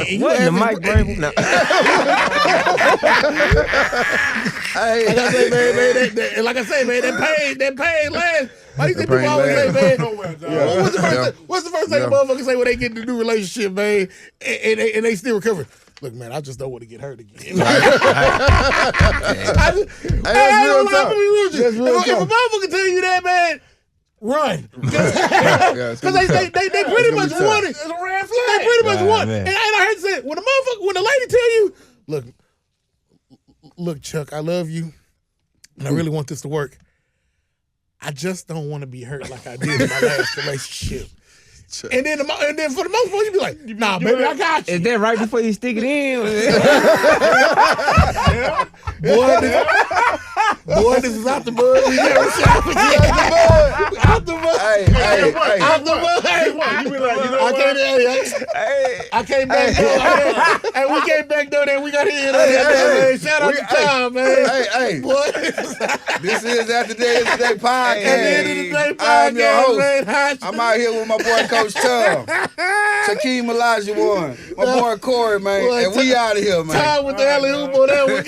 saying? What the mic break? No. Like I say, man, that pain last. Why you think people always say, man? What's the first thing a motherfucker say when they get into a new relationship, man, and they still recover? Look, man, I just don't want to get hurt again. If a motherfucker tell you that, man, run. Because they pretty much want it. It's a red flag. They pretty much want it. And I heard say, when the lady tell you, look, Chuck, I love you, and I really want this to work. I just don't want to be hurt like I did in my last relationship. And then for the most part, you be like, nah, baby, I got you. Is that right before you stick it in? Boy, this is out the bud. We never out the bud. Out the bud. You be like, you know what? I can't back door. Hey, we can't back door that. We got to hit on that, man. Shout out to Tom, man. Hey. Boy. This is At the End of the Day podcast. At the end of the day podcast, man. I'm out here with my boy, Coach Tom. Shaquem Olajuwon. My boy, Corey, man. And we out of here, man. Tom with the alley-oop on that one.